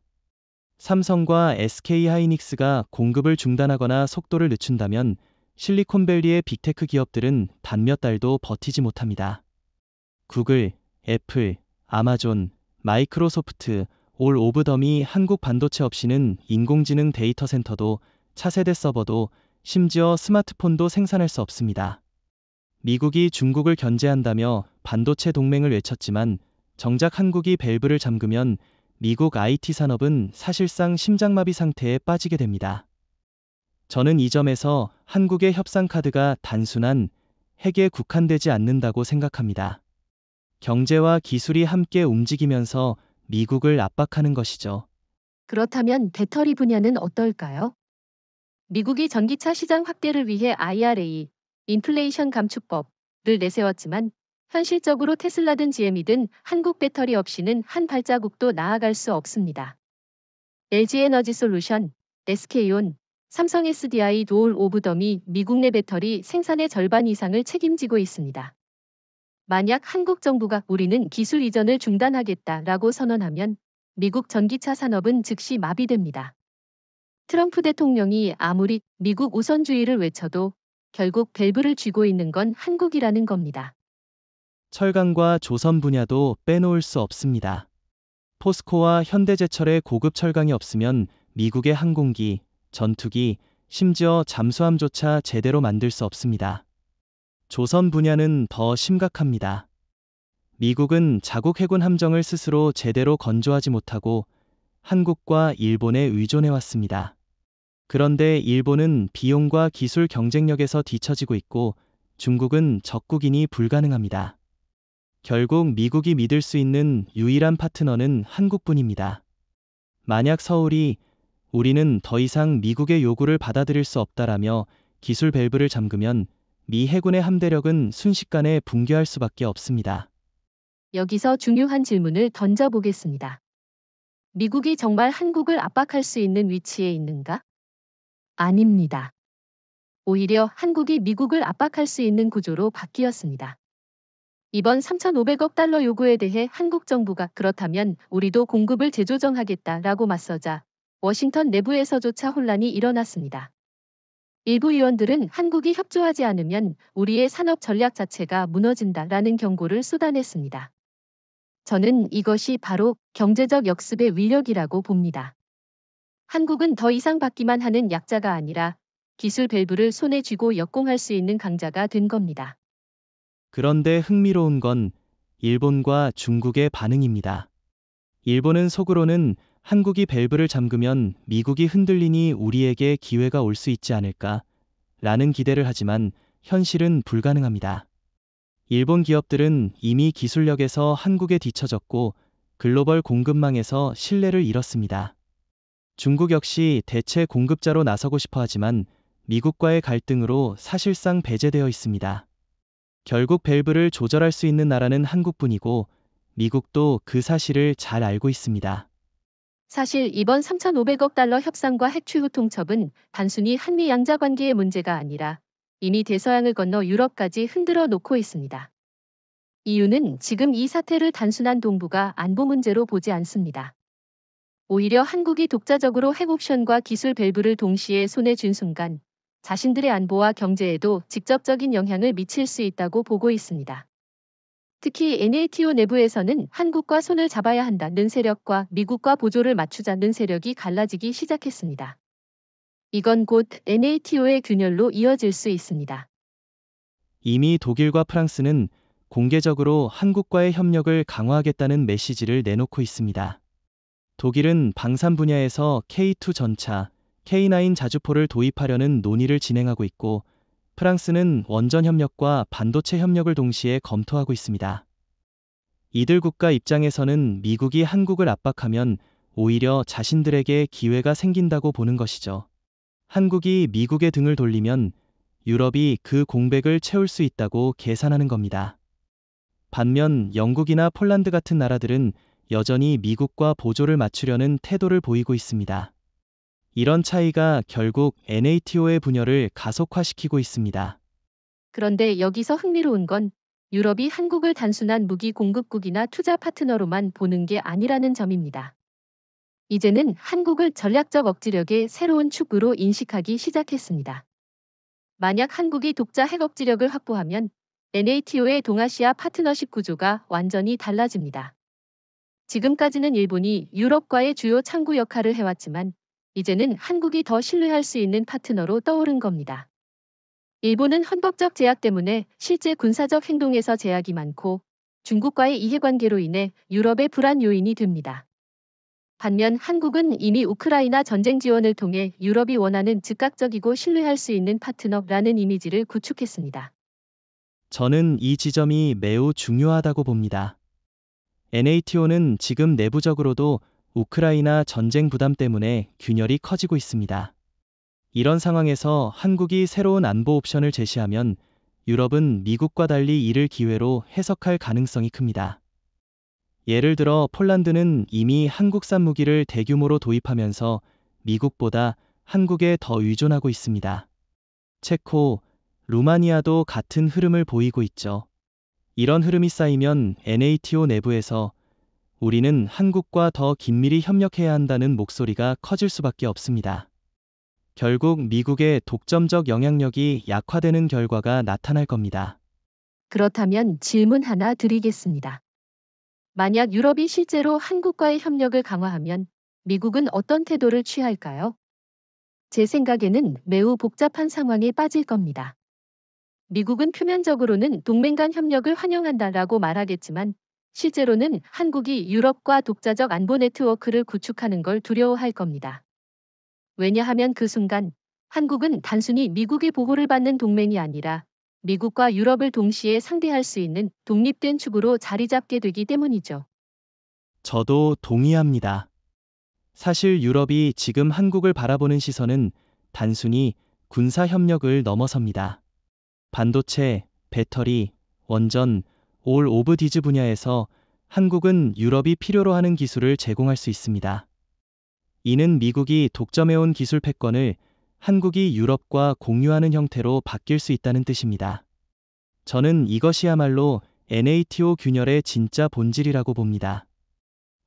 삼성과 SK 하이닉스가 공급을 중단하거나 속도를 늦춘다면 실리콘밸리의 빅테크 기업들은 단 몇 달도 버티지 못합니다. 구글, 애플, 아마존, 마이크로소프트, 올 오브 덤이 한국 반도체 없이는 인공지능 데이터 센터도 차세대 서버도 심지어 스마트폰도 생산할 수 없습니다. 미국이 중국을 견제한다며 반도체 동맹을 외쳤지만 정작 한국이 밸브를 잠그면 미국 IT 산업은 사실상 심장마비 상태에 빠지게 됩니다. 저는 이 점에서 한국의 협상 카드가 단순한 핵에 국한되지 않는다고 생각합니다. 경제와 기술이 함께 움직이면서 미국을 압박하는 것이죠. 그렇다면 배터리 분야는 어떨까요? 미국이 전기차 시장 확대를 위해 IRA, 인플레이션 감축법을 내세웠지만 현실적으로 테슬라든 GM이든 한국 배터리 없이는 한 발자국도 나아갈 수 없습니다. LG에너지솔루션, SK온, 삼성 SDI 도올 오브 덤이 미국 내 배터리 생산의 절반 이상을 책임지고 있습니다. 만약 한국 정부가 우리는 기술 이전을 중단하겠다라고 선언하면 미국 전기차 산업은 즉시 마비됩니다. 트럼프 대통령이 아무리 미국 우선주의를 외쳐도 결국 밸브를 쥐고 있는 건 한국이라는 겁니다. 철강과 조선 분야도 빼놓을 수 없습니다. 포스코와 현대제철의 고급 철강이 없으면 미국의 항공기, 전투기, 심지어 잠수함조차 제대로 만들 수 없습니다. 조선 분야는 더 심각합니다. 미국은 자국 해군 함정을 스스로 제대로 건조하지 못하고 한국과 일본에 의존해왔습니다. 그런데 일본은 비용과 기술 경쟁력에서 뒤처지고 있고 중국은 적국인이 불가능합니다. 결국 미국이 믿을 수 있는 유일한 파트너는 한국뿐입니다. 만약 서울이 우리는 더 이상 미국의 요구를 받아들일 수 없다라며 기술 밸브를 잠그면 미 해군의 함대력은 순식간에 붕괴할 수밖에 없습니다. 여기서 중요한 질문을 던져보겠습니다. 미국이 정말 한국을 압박할 수 있는 위치에 있는가? 아닙니다. 오히려 한국이 미국을 압박할 수 있는 구조로 바뀌었습니다. 이번 3,500억 달러 요구에 대해 한국 정부가 그렇다면 우리도 공급을 재조정하겠다라고 맞서자 워싱턴 내부에서조차 혼란이 일어났습니다. 일부 의원들은 한국이 협조하지 않으면 우리의 산업 전략 자체가 무너진다라는 경고를 쏟아냈습니다. 저는 이것이 바로 경제적 역습의 위력이라고 봅니다. 한국은 더 이상 받기만 하는 약자가 아니라 기술 밸브를 손에 쥐고 역공할 수 있는 강자가 된 겁니다. 그런데 흥미로운 건 일본과 중국의 반응입니다. 일본은 속으로는 한국이 밸브를 잠그면 미국이 흔들리니 우리에게 기회가 올 수 있지 않을까 라는 기대를 하지만 현실은 불가능합니다. 일본 기업들은 이미 기술력에서 한국에 뒤처졌고 글로벌 공급망에서 신뢰를 잃었습니다. 중국 역시 대체 공급자로 나서고 싶어 하지만 미국과의 갈등으로 사실상 배제되어 있습니다. 결국 밸브를 조절할 수 있는 나라는 한국뿐이고 미국도 그 사실을 잘 알고 있습니다. 사실 이번 3,500억 달러 협상과 핵추후 통첩은 단순히 한미 양자 관계의 문제가 아니라 이미 대서양을 건너 유럽까지 흔들어 놓고 있습니다. 이유는 지금 이 사태를 단순한 동북아 안보 문제로 보지 않습니다. 오히려 한국이 독자적으로 핵 옵션과 기술 밸브를 동시에 손에 쥔 순간 자신들의 안보와 경제에도 직접적인 영향을 미칠 수 있다고 보고 있습니다. 특히 NATO 내부에서는 한국과 손을 잡아야 한다는 세력과 미국과 보조를 맞추자는 세력이 갈라지기 시작했습니다. 이건 곧 NATO의 균열로 이어질 수 있습니다. 이미 독일과 프랑스는 공개적으로 한국과의 협력을 강화하겠다는 메시지를 내놓고 있습니다. 독일은 방산 분야에서 K2 전차, K9 자주포를 도입하려는 논의를 진행하고 있고 프랑스는 원전 협력과 반도체 협력을 동시에 검토하고 있습니다. 이들 국가 입장에서는 미국이 한국을 압박하면 오히려 자신들에게 기회가 생긴다고 보는 것이죠. 한국이 미국의 등을 돌리면 유럽이 그 공백을 채울 수 있다고 계산하는 겁니다. 반면 영국이나 폴란드 같은 나라들은 여전히 미국과 보조를 맞추려는 태도를 보이고 있습니다. 이런 차이가 결국 NATO의 분열을 가속화시키고 있습니다. 그런데 여기서 흥미로운 건 유럽이 한국을 단순한 무기 공급국이나 투자 파트너로만 보는 게 아니라는 점입니다. 이제는 한국을 전략적 억지력의 새로운 축으로 인식하기 시작했습니다. 만약 한국이 독자 핵 억지력을 확보하면 NATO의 동아시아 파트너십 구조가 완전히 달라집니다. 지금까지는 일본이 유럽과의 주요 창구 역할을 해왔지만 이제는 한국이 더 신뢰할 수 있는 파트너로 떠오른 겁니다. 일본은 헌법적 제약 때문에 실제 군사적 행동에서 제약이 많고 중국과의 이해관계로 인해 유럽의 불안 요인이 됩니다. 반면 한국은 이미 우크라이나 전쟁 지원을 통해 유럽이 원하는 즉각적이고 신뢰할 수 있는 파트너라는 이미지를 구축했습니다. 저는 이 지점이 매우 중요하다고 봅니다. NATO는 지금 내부적으로도 우크라이나 전쟁 부담 때문에 균열이 커지고 있습니다. 이런 상황에서 한국이 새로운 안보 옵션을 제시하면 유럽은 미국과 달리 이를 기회로 해석할 가능성이 큽니다. 예를 들어 폴란드는 이미 한국산 무기를 대규모로 도입하면서 미국보다 한국에 더 의존하고 있습니다. 체코, 루마니아도 같은 흐름을 보이고 있죠. 이런 흐름이 쌓이면 NATO 내부에서 우리는 한국과 더 긴밀히 협력해야 한다는 목소리가 커질 수밖에 없습니다. 결국 미국의 독점적 영향력이 약화되는 결과가 나타날 겁니다. 그렇다면 질문 하나 드리겠습니다. 만약 유럽이 실제로 한국과의 협력을 강화하면 미국은 어떤 태도를 취할까요? 제 생각에는 매우 복잡한 상황에 빠질 겁니다. 미국은 표면적으로는 동맹 간 협력을 환영한다라고 말하겠지만 실제로는 한국이 유럽과 독자적 안보 네트워크를 구축하는 걸 두려워할 겁니다. 왜냐하면 그 순간 한국은 단순히 미국의 보호를 받는 동맹이 아니라 미국과 유럽을 동시에 상대할 수 있는 독립된 축으로 자리 잡게 되기 때문이죠. 저도 동의합니다. 사실 유럽이 지금 한국을 바라보는 시선은 단순히 군사 협력을 넘어섭니다. 반도체, 배터리, 원전, 올 오브 디즈 분야에서 한국은 유럽이 필요로 하는 기술을 제공할 수 있습니다. 이는 미국이 독점해온 기술 패권을 한국이 유럽과 공유하는 형태로 바뀔 수 있다는 뜻입니다. 저는 이것이야말로 NATO 균열의 진짜 본질이라고 봅니다.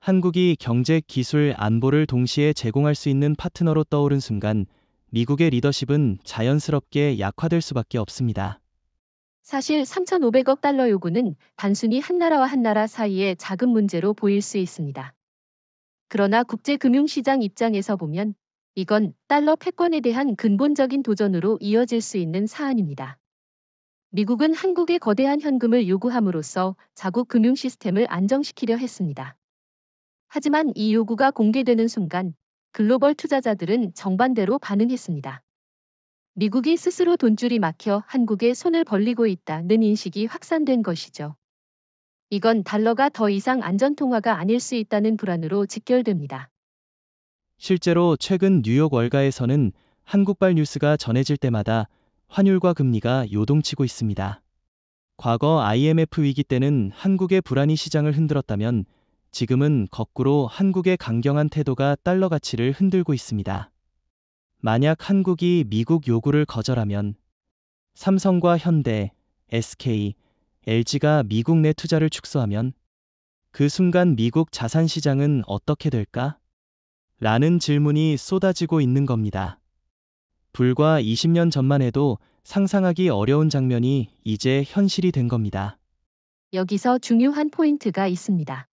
한국이 경제, 기술, 안보를 동시에 제공할 수 있는 파트너로 떠오른 순간 미국의 리더십은 자연스럽게 약화될 수밖에 없습니다. 사실 3,500억 달러 요구는 단순히 한 나라와 한 나라 사이의 작은 문제로 보일 수 있습니다. 그러나 국제금융시장 입장에서 보면 이건 달러 패권에 대한 근본적인 도전으로 이어질 수 있는 사안입니다. 미국은 한국에 거대한 현금을 요구함으로써 자국 금융 시스템을 안정시키려 했습니다. 하지만 이 요구가 공개되는 순간 글로벌 투자자들은 정반대로 반응했습니다. 미국이 스스로 돈줄이 막혀 한국에 손을 벌리고 있다는 인식이 확산된 것이죠. 이건 달러가 더 이상 안전통화가 아닐 수 있다는 불안으로 직결됩니다. 실제로 최근 뉴욕 월가에서는 한국발 뉴스가 전해질 때마다 환율과 금리가 요동치고 있습니다. 과거 IMF 위기 때는 한국의 불안이 시장을 흔들었다면 지금은 거꾸로 한국의 강경한 태도가 달러 가치를 흔들고 있습니다. 만약 한국이 미국 요구를 거절하면 삼성과 현대, SK, LG가 미국 내 투자를 축소하면 그 순간 미국 자산 시장은 어떻게 될까? 라는 질문이 쏟아지고 있는 겁니다. 불과 20년 전만 해도 상상하기 어려운 장면이 이제 현실이 된 겁니다. 여기서 중요한 포인트가 있습니다.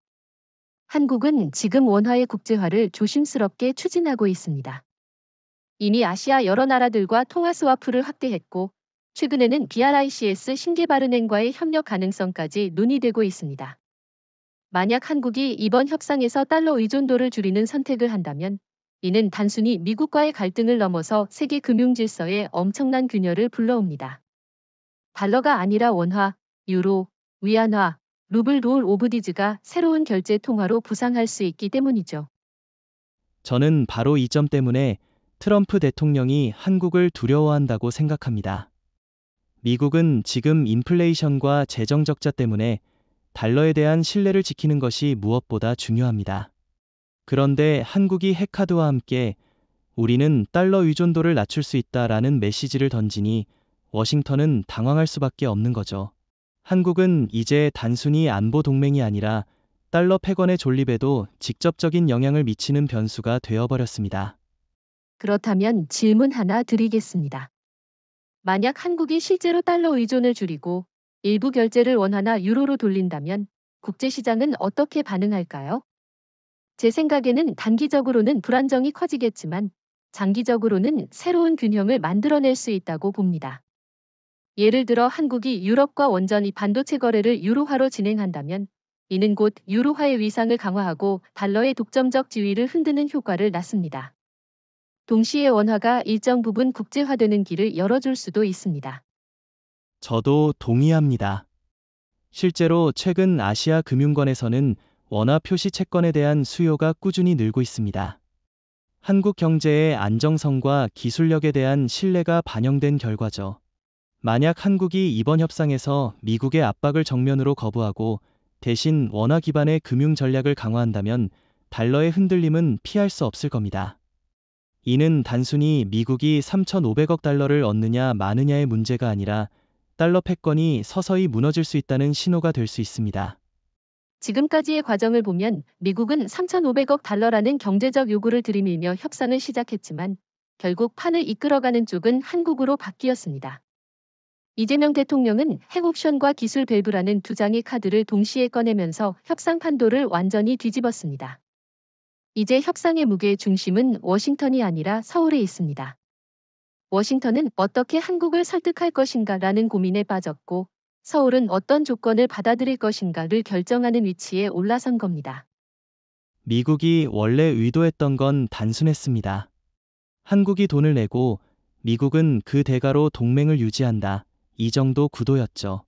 한국은 지금 원화의 국제화를 조심스럽게 추진하고 있습니다. 이미 아시아 여러 나라들과 통화 스와프를 확대했고 최근에는 BRICS 신개발은행과의 협력 가능성까지 논의되고 있습니다. 만약 한국이 이번 협상에서 달러 의존도를 줄이는 선택을 한다면 이는 단순히 미국과의 갈등을 넘어서 세계 금융 질서에 엄청난 균열을 불러옵니다. 달러가 아니라 원화, 유로, 위안화, 루블 롤 오브 디즈가 새로운 결제 통화로 부상할 수 있기 때문이죠. 저는 바로 이 점 때문에 트럼프 대통령이 한국을 두려워한다고 생각합니다. 미국은 지금 인플레이션과 재정 적자 때문에 달러에 대한 신뢰를 지키는 것이 무엇보다 중요합니다. 그런데 한국이 핵카드와 함께 우리는 달러 의존도를 낮출 수 있다라는 메시지를 던지니 워싱턴은 당황할 수밖에 없는 거죠. 한국은 이제 단순히 안보 동맹이 아니라 달러 패권의 존립에도 직접적인 영향을 미치는 변수가 되어버렸습니다. 그렇다면 질문 하나 드리겠습니다. 만약 한국이 실제로 달러 의존을 줄이고 일부 결제를 원화나 유로로 돌린다면 국제시장은 어떻게 반응할까요? 제 생각에는 단기적으로는 불안정이 커지겠지만 장기적으로는 새로운 균형을 만들어낼 수 있다고 봅니다. 예를 들어 한국이 유럽과 원전이 반도체 거래를 유로화로 진행한다면 이는 곧 유로화의 위상을 강화하고 달러의 독점적 지위를 흔드는 효과를 낳습니다. 동시에 원화가 일정 부분 국제화되는 길을 열어줄 수도 있습니다. 저도 동의합니다. 실제로 최근 아시아 금융권에서는 원화 표시 채권에 대한 수요가 꾸준히 늘고 있습니다. 한국 경제의 안정성과 기술력에 대한 신뢰가 반영된 결과죠. 만약 한국이 이번 협상에서 미국의 압박을 정면으로 거부하고 대신 원화 기반의 금융 전략을 강화한다면 달러의 흔들림은 피할 수 없을 겁니다. 이는 단순히 미국이 3,500억 달러를 얻느냐 마느냐의 문제가 아니라 달러 패권이 서서히 무너질 수 있다는 신호가 될 수 있습니다. 지금까지의 과정을 보면 미국은 3,500억 달러라는 경제적 요구를 들이밀며 협상을 시작했지만 결국 판을 이끌어가는 쪽은 한국으로 바뀌었습니다. 이재명 대통령은 핵옵션과 기술 밸브라는 두 장의 카드를 동시에 꺼내면서 협상 판도를 완전히 뒤집었습니다. 이제 협상의 무게의 중심은 워싱턴이 아니라 서울에 있습니다. 워싱턴은 어떻게 한국을 설득할 것인가라는 고민에 빠졌고 서울은 어떤 조건을 받아들일 것인가를 결정하는 위치에 올라선 겁니다. 미국이 원래 의도했던 건 단순했습니다. 한국이 돈을 내고 미국은 그 대가로 동맹을 유지한다. 이 정도 구도였죠.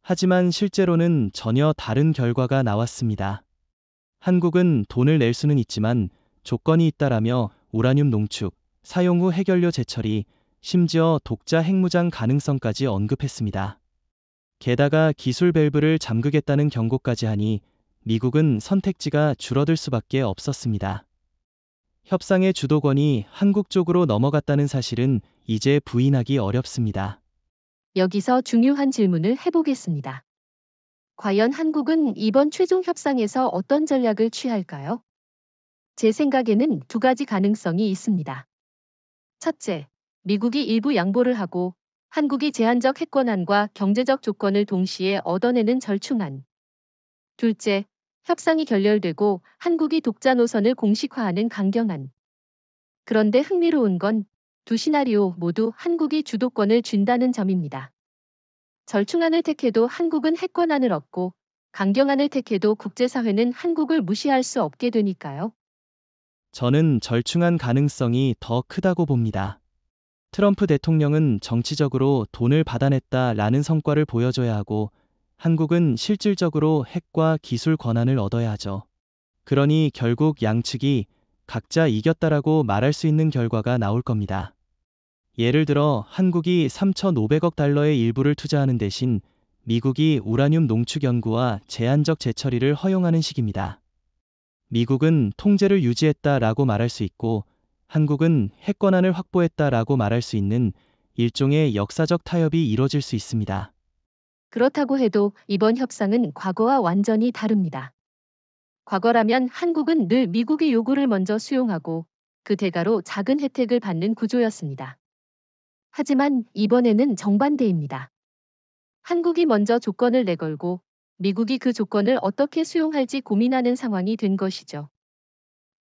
하지만 실제로는 전혀 다른 결과가 나왔습니다. 한국은 돈을 낼 수는 있지만 조건이 있다라며 우라늄 농축, 사용 후 해결료 재처리, 심지어 독자 핵무장 가능성까지 언급했습니다. 게다가 기술 밸브를 잠그겠다는 경고까지 하니 미국은 선택지가 줄어들 수밖에 없었습니다. 협상의 주도권이 한국 쪽으로 넘어갔다는 사실은 이제 부인하기 어렵습니다. 여기서 중요한 질문을 해보겠습니다. 과연 한국은 이번 최종 협상에서 어떤 전략을 취할까요? 제 생각에는 두 가지 가능성이 있습니다. 첫째, 미국이 일부 양보를 하고 한국이 제한적 핵권한과 경제적 조건을 동시에 얻어내는 절충안. 둘째, 협상이 결렬되고 한국이 독자 노선을 공식화하는 강경안. 그런데 흥미로운 건 두 시나리오 모두 한국이 주도권을 쥔다는 점입니다. 절충안을 택해도 한국은 핵권한을 얻고 강경안을 택해도 국제사회는 한국을 무시할 수 없게 되니까요. 저는 절충안 가능성이 더 크다고 봅니다. 트럼프 대통령은 정치적으로 돈을 받아냈다라는 성과를 보여줘야 하고 한국은 실질적으로 핵과 기술 권한을 얻어야 하죠. 그러니 결국 양측이 각자 이겼다라고 말할 수 있는 결과가 나올 겁니다. 예를 들어 한국이 3,500억 달러의 일부를 투자하는 대신 미국이 우라늄 농축 연구와 제한적 재처리를 허용하는 식입니다. 미국은 통제를 유지했다라고 말할 수 있고 한국은 핵 권한을 확보했다라고 말할 수 있는 일종의 역사적 타협이 이뤄질 수 있습니다. 그렇다고 해도 이번 협상은 과거와 완전히 다릅니다. 과거라면 한국은 늘 미국의 요구를 먼저 수용하고 그 대가로 작은 혜택을 받는 구조였습니다. 하지만 이번에는 정반대입니다. 한국이 먼저 조건을 내걸고 미국이 그 조건을 어떻게 수용할지 고민하는 상황이 된 것이죠.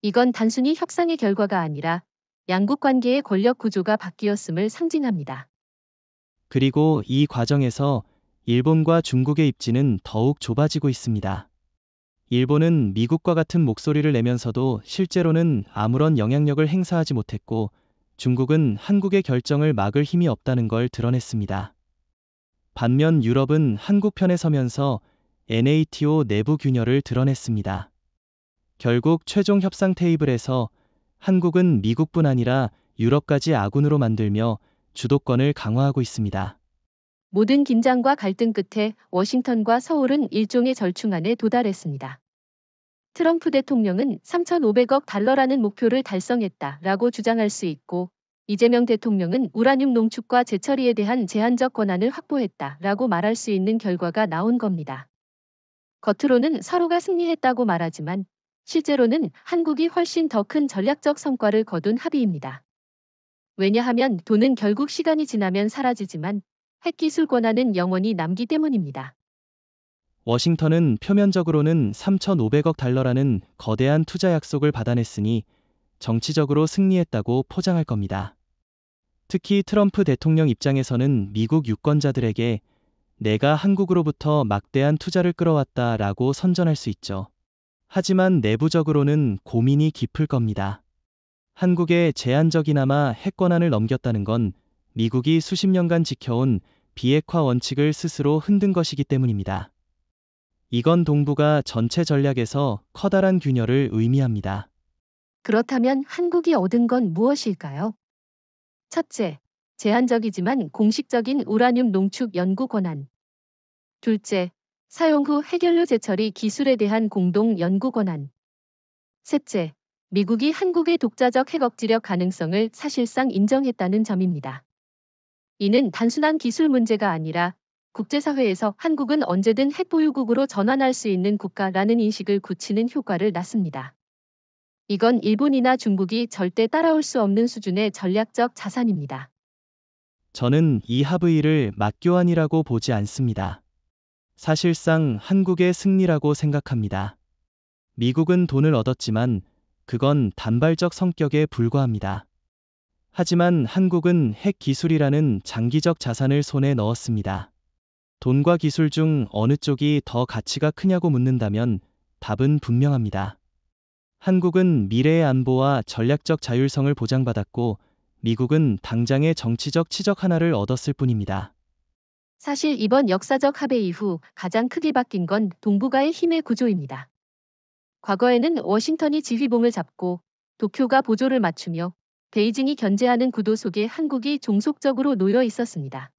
이건 단순히 협상의 결과가 아니라 양국 관계의 권력 구조가 바뀌었음을 상징합니다. 그리고 이 과정에서 일본과 중국의 입지는 더욱 좁아지고 있습니다. 일본은 미국과 같은 목소리를 내면서도 실제로는 아무런 영향력을 행사하지 못했고 중국은 한국의 결정을 막을 힘이 없다는 걸 드러냈습니다. 반면 유럽은 한국 편에 서면서 NATO 내부 균열을 드러냈습니다. 결국 최종 협상 테이블에서 한국은 미국뿐 아니라 유럽까지 아군으로 만들며 주도권을 강화하고 있습니다. 모든 긴장과 갈등 끝에 워싱턴과 서울은 일종의 절충안에 도달했습니다. 트럼프 대통령은 3,500억 달러라는 목표를 달성했다라고 주장할 수 있고 이재명 대통령은 우라늄 농축과 재처리에 대한 제한적 권한을 확보했다라고 말할 수 있는 결과가 나온 겁니다. 겉으로는 서로가 승리했다고 말하지만 실제로는 한국이 훨씬 더 큰 전략적 성과를 거둔 합의입니다. 왜냐하면 돈은 결국 시간이 지나면 사라지지만 핵기술 권한은 영원히 남기 때문입니다. 워싱턴은 표면적으로는 3,500억 달러라는 거대한 투자 약속을 받아냈으니 정치적으로 승리했다고 포장할 겁니다. 특히 트럼프 대통령 입장에서는 미국 유권자들에게 내가 한국으로부터 막대한 투자를 끌어왔다라고 선전할 수 있죠. 하지만 내부적으로는 고민이 깊을 겁니다. 한국에 제한적이나마 핵 권한을 넘겼다는 건 미국이 수십 년간 지켜온 비핵화 원칙을 스스로 흔든 것이기 때문입니다. 이건 동북아 전체 전략에서 커다란 균열을 의미합니다. 그렇다면 한국이 얻은 건 무엇일까요? 첫째, 제한적이지만 공식적인 우라늄 농축 연구 권한. 둘째, 사용 후 해결료 재처리 기술에 대한 공동 연구 권한. 셋째, 미국이 한국의 독자적 핵 억지력 가능성을 사실상 인정했다는 점입니다. 이는 단순한 기술 문제가 아니라 국제사회에서 한국은 언제든 핵보유국으로 전환할 수 있는 국가라는 인식을 굳히는 효과를 낳습니다. 이건 일본이나 중국이 절대 따라올 수 없는 수준의 전략적 자산입니다. 저는 이 합의를 맞교환이라고 보지 않습니다. 사실상 한국의 승리라고 생각합니다. 미국은 돈을 얻었지만 그건 단발적 성격에 불과합니다. 하지만 한국은 핵 기술이라는 장기적 자산을 손에 넣었습니다. 돈과 기술 중 어느 쪽이 더 가치가 크냐고 묻는다면 답은 분명합니다. 한국은 미래의 안보와 전략적 자율성을 보장받았고 미국은 당장의 정치적 치적 하나를 얻었을 뿐입니다. 사실 이번 역사적 합의 이후 가장 크게 바뀐 건 동북아의 힘의 구조입니다. 과거에는 워싱턴이 지휘봉을 잡고 도쿄가 보조를 맞추며 베이징이 견제하는 구도 속에 한국이 종속적으로 놓여 있었습니다.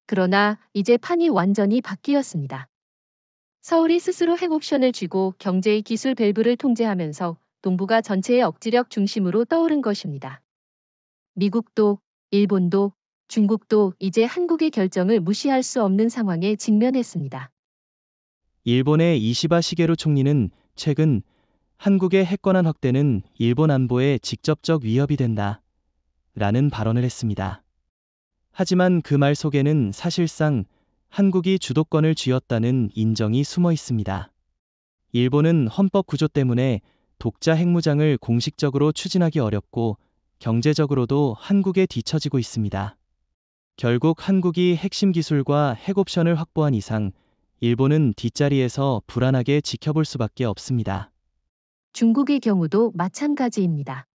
그러나 이제 판이 완전히 바뀌었습니다. 서울이 스스로 핵옵션을 쥐고 경제의 기술 밸브를 통제하면서 동북아 전체의 억지력 중심으로 떠오른 것입니다. 미국도, 일본도, 중국도 이제 한국의 결정을 무시할 수 없는 상황에 직면했습니다. 일본의 이시바 시게루 총리는 최근 한국의 핵권한 확대는 일본 안보에 직접적 위협이 된다 라는 발언을 했습니다. 하지만 그 말 속에는 사실상 한국이 주도권을 쥐었다는 인정이 숨어 있습니다. 일본은 헌법 구조 때문에 독자 핵무장을 공식적으로 추진하기 어렵고 경제적으로도 한국에 뒤처지고 있습니다. 결국 한국이 핵심 기술과 핵옵션을 확보한 이상 일본은 뒷자리에서 불안하게 지켜볼 수밖에 없습니다. 중국의 경우도 마찬가지입니다.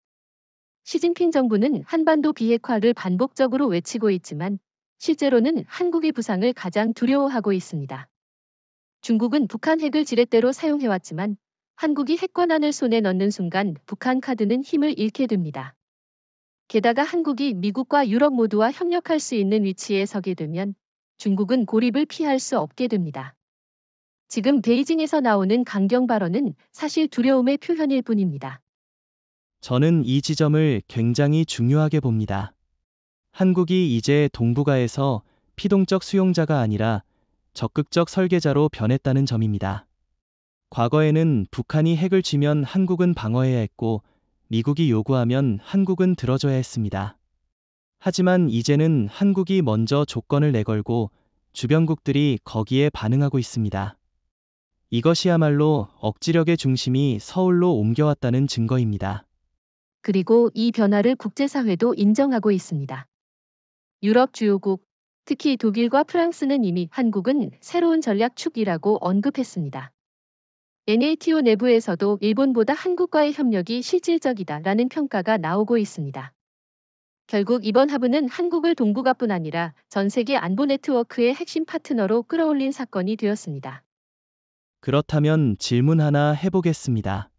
시진핑 정부는 한반도 비핵화를 반복적으로 외치고 있지만 실제로는 한국의 부상을 가장 두려워하고 있습니다. 중국은 북한 핵을 지렛대로 사용해왔지만 한국이 핵권한을 손에 넣는 순간 북한 카드는 힘을 잃게 됩니다. 게다가 한국이 미국과 유럽 모두와 협력할 수 있는 위치에 서게 되면 중국은 고립을 피할 수 없게 됩니다. 지금 베이징에서 나오는 강경 발언은 사실 두려움의 표현일 뿐입니다. 저는 이 지점을 굉장히 중요하게 봅니다. 한국이 이제 동북아에서 피동적 수용자가 아니라 적극적 설계자로 변했다는 점입니다. 과거에는 북한이 핵을 쥐면 한국은 방어해야 했고 미국이 요구하면 한국은 들어줘야 했습니다. 하지만 이제는 한국이 먼저 조건을 내걸고 주변국들이 거기에 반응하고 있습니다. 이것이야말로 억지력의 중심이 서울로 옮겨왔다는 증거입니다. 그리고 이 변화를 국제사회도 인정하고 있습니다. 유럽 주요국, 특히 독일과 프랑스는 이미 한국은 새로운 전략축이라고 언급했습니다. NATO 내부에서도 일본보다 한국과의 협력이 실질적이다라는 평가가 나오고 있습니다. 결국 이번 합의는 한국을 동북아뿐 아니라 전 세계 안보 네트워크의 핵심 파트너로 끌어올린 사건이 되었습니다. 그렇다면 질문 하나 해보겠습니다.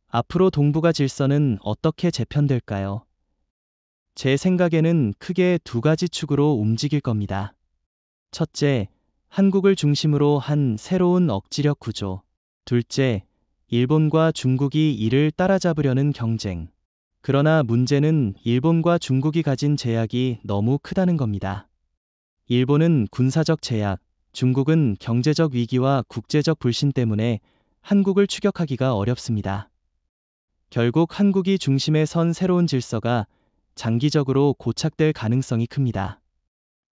앞으로 동북아 질서는 어떻게 재편될까요? 제 생각에는 크게 두 가지 축으로 움직일 겁니다. 첫째, 한국을 중심으로 한 새로운 억지력 구조. 둘째, 일본과 중국이 이를 따라잡으려는 경쟁. 그러나 문제는 일본과 중국이 가진 제약이 너무 크다는 겁니다. 일본은 군사적 제약, 중국은 경제적 위기와 국제적 불신 때문에 한국을 추격하기가 어렵습니다. 결국 한국이 중심에 선 새로운 질서가 장기적으로 고착될 가능성이 큽니다.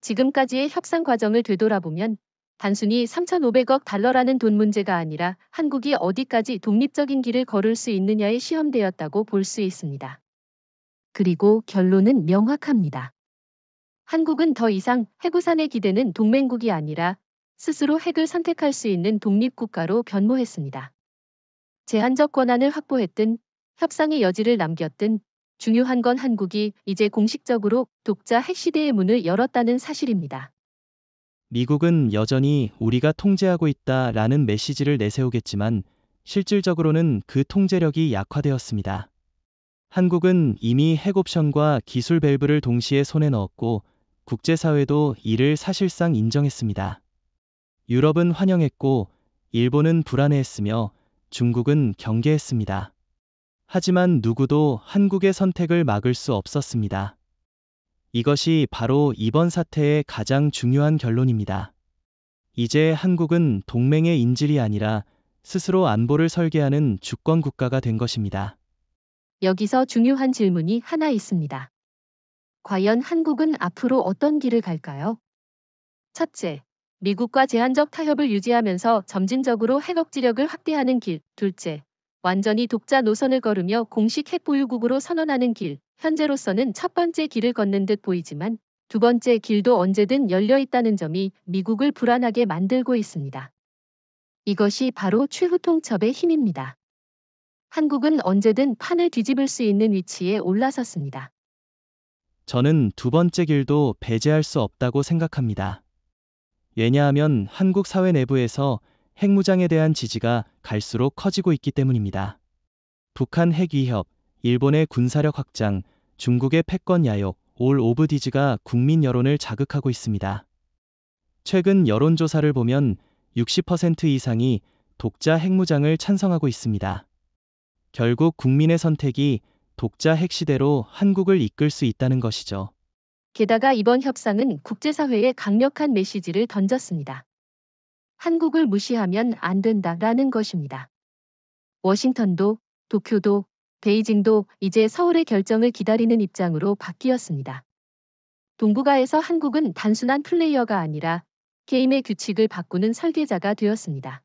지금까지의 협상 과정을 되돌아보면 단순히 3,500억 달러라는 돈 문제가 아니라 한국이 어디까지 독립적인 길을 걸을 수 있느냐의 시험대였다고 볼 수 있습니다. 그리고 결론은 명확합니다. 한국은 더 이상 해구산에 기대는 동맹국이 아니라 스스로 핵을 선택할 수 있는 독립국가로 변모했습니다. 제한적 권한을 확보했든 협상의 여지를 남겼든 중요한 건 한국이 이제 공식적으로 독자 핵시대의 문을 열었다는 사실입니다. 미국은 여전히 우리가 통제하고 있다라는 메시지를 내세우겠지만 실질적으로는 그 통제력이 약화되었습니다. 한국은 이미 핵옵션과 기술 밸브를 동시에 손에 넣었고 국제사회도 이를 사실상 인정했습니다. 유럽은 환영했고 일본은 불안해했으며 중국은 경계했습니다. 하지만 누구도 한국의 선택을 막을 수 없었습니다. 이것이 바로 이번 사태의 가장 중요한 결론입니다. 이제 한국은 동맹의 인질이 아니라 스스로 안보를 설계하는 주권 국가가 된 것입니다. 여기서 중요한 질문이 하나 있습니다. 과연 한국은 앞으로 어떤 길을 갈까요? 첫째, 미국과 제한적 타협을 유지하면서 점진적으로 핵 억지력을 확대하는 길. 둘째, 완전히 독자 노선을 걸으며 공식 핵 보유국으로 선언하는 길. 현재로서는 첫 번째 길을 걷는 듯 보이지만 두 번째 길도 언제든 열려 있다는 점이 미국을 불안하게 만들고 있습니다. 이것이 바로 최후통첩의 힘입니다. 한국은 언제든 판을 뒤집을 수 있는 위치에 올라섰습니다. 저는 두 번째 길도 배제할 수 없다고 생각합니다. 왜냐하면 한국 사회 내부에서 핵무장에 대한 지지가 갈수록 커지고 있기 때문입니다. 북한 핵 위협, 일본의 군사력 확장, 중국의 패권 야욕, 올 오브 디즈가 국민 여론을 자극하고 있습니다. 최근 여론조사를 보면 60% 이상이 독자 핵무장을 찬성하고 있습니다. 결국 국민의 선택이 독자 핵시대로 한국을 이끌 수 있다는 것이죠. 게다가 이번 협상은 국제사회에 강력한 메시지를 던졌습니다. 한국을 무시하면 안 된다라는 것입니다. 워싱턴도, 도쿄도, 베이징도 이제 서울의 결정을 기다리는 입장으로 바뀌었습니다. 동북아에서 한국은 단순한 플레이어가 아니라 게임의 규칙을 바꾸는 설계자가 되었습니다.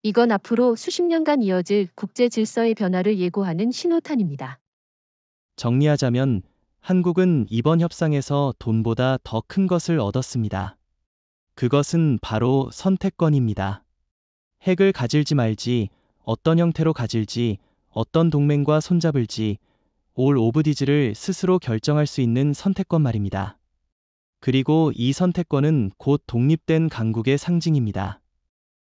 이건 앞으로 수십 년간 이어질 국제 질서의 변화를 예고하는 신호탄입니다. 정리하자면 한국은 이번 협상에서 돈보다 더 큰 것을 얻었습니다. 그것은 바로 선택권입니다. 핵을 가질지 말지, 어떤 형태로 가질지, 어떤 동맹과 손잡을지, 올 오브 디즈를 스스로 결정할 수 있는 선택권 말입니다. 그리고 이 선택권은 곧 독립된 강국의 상징입니다.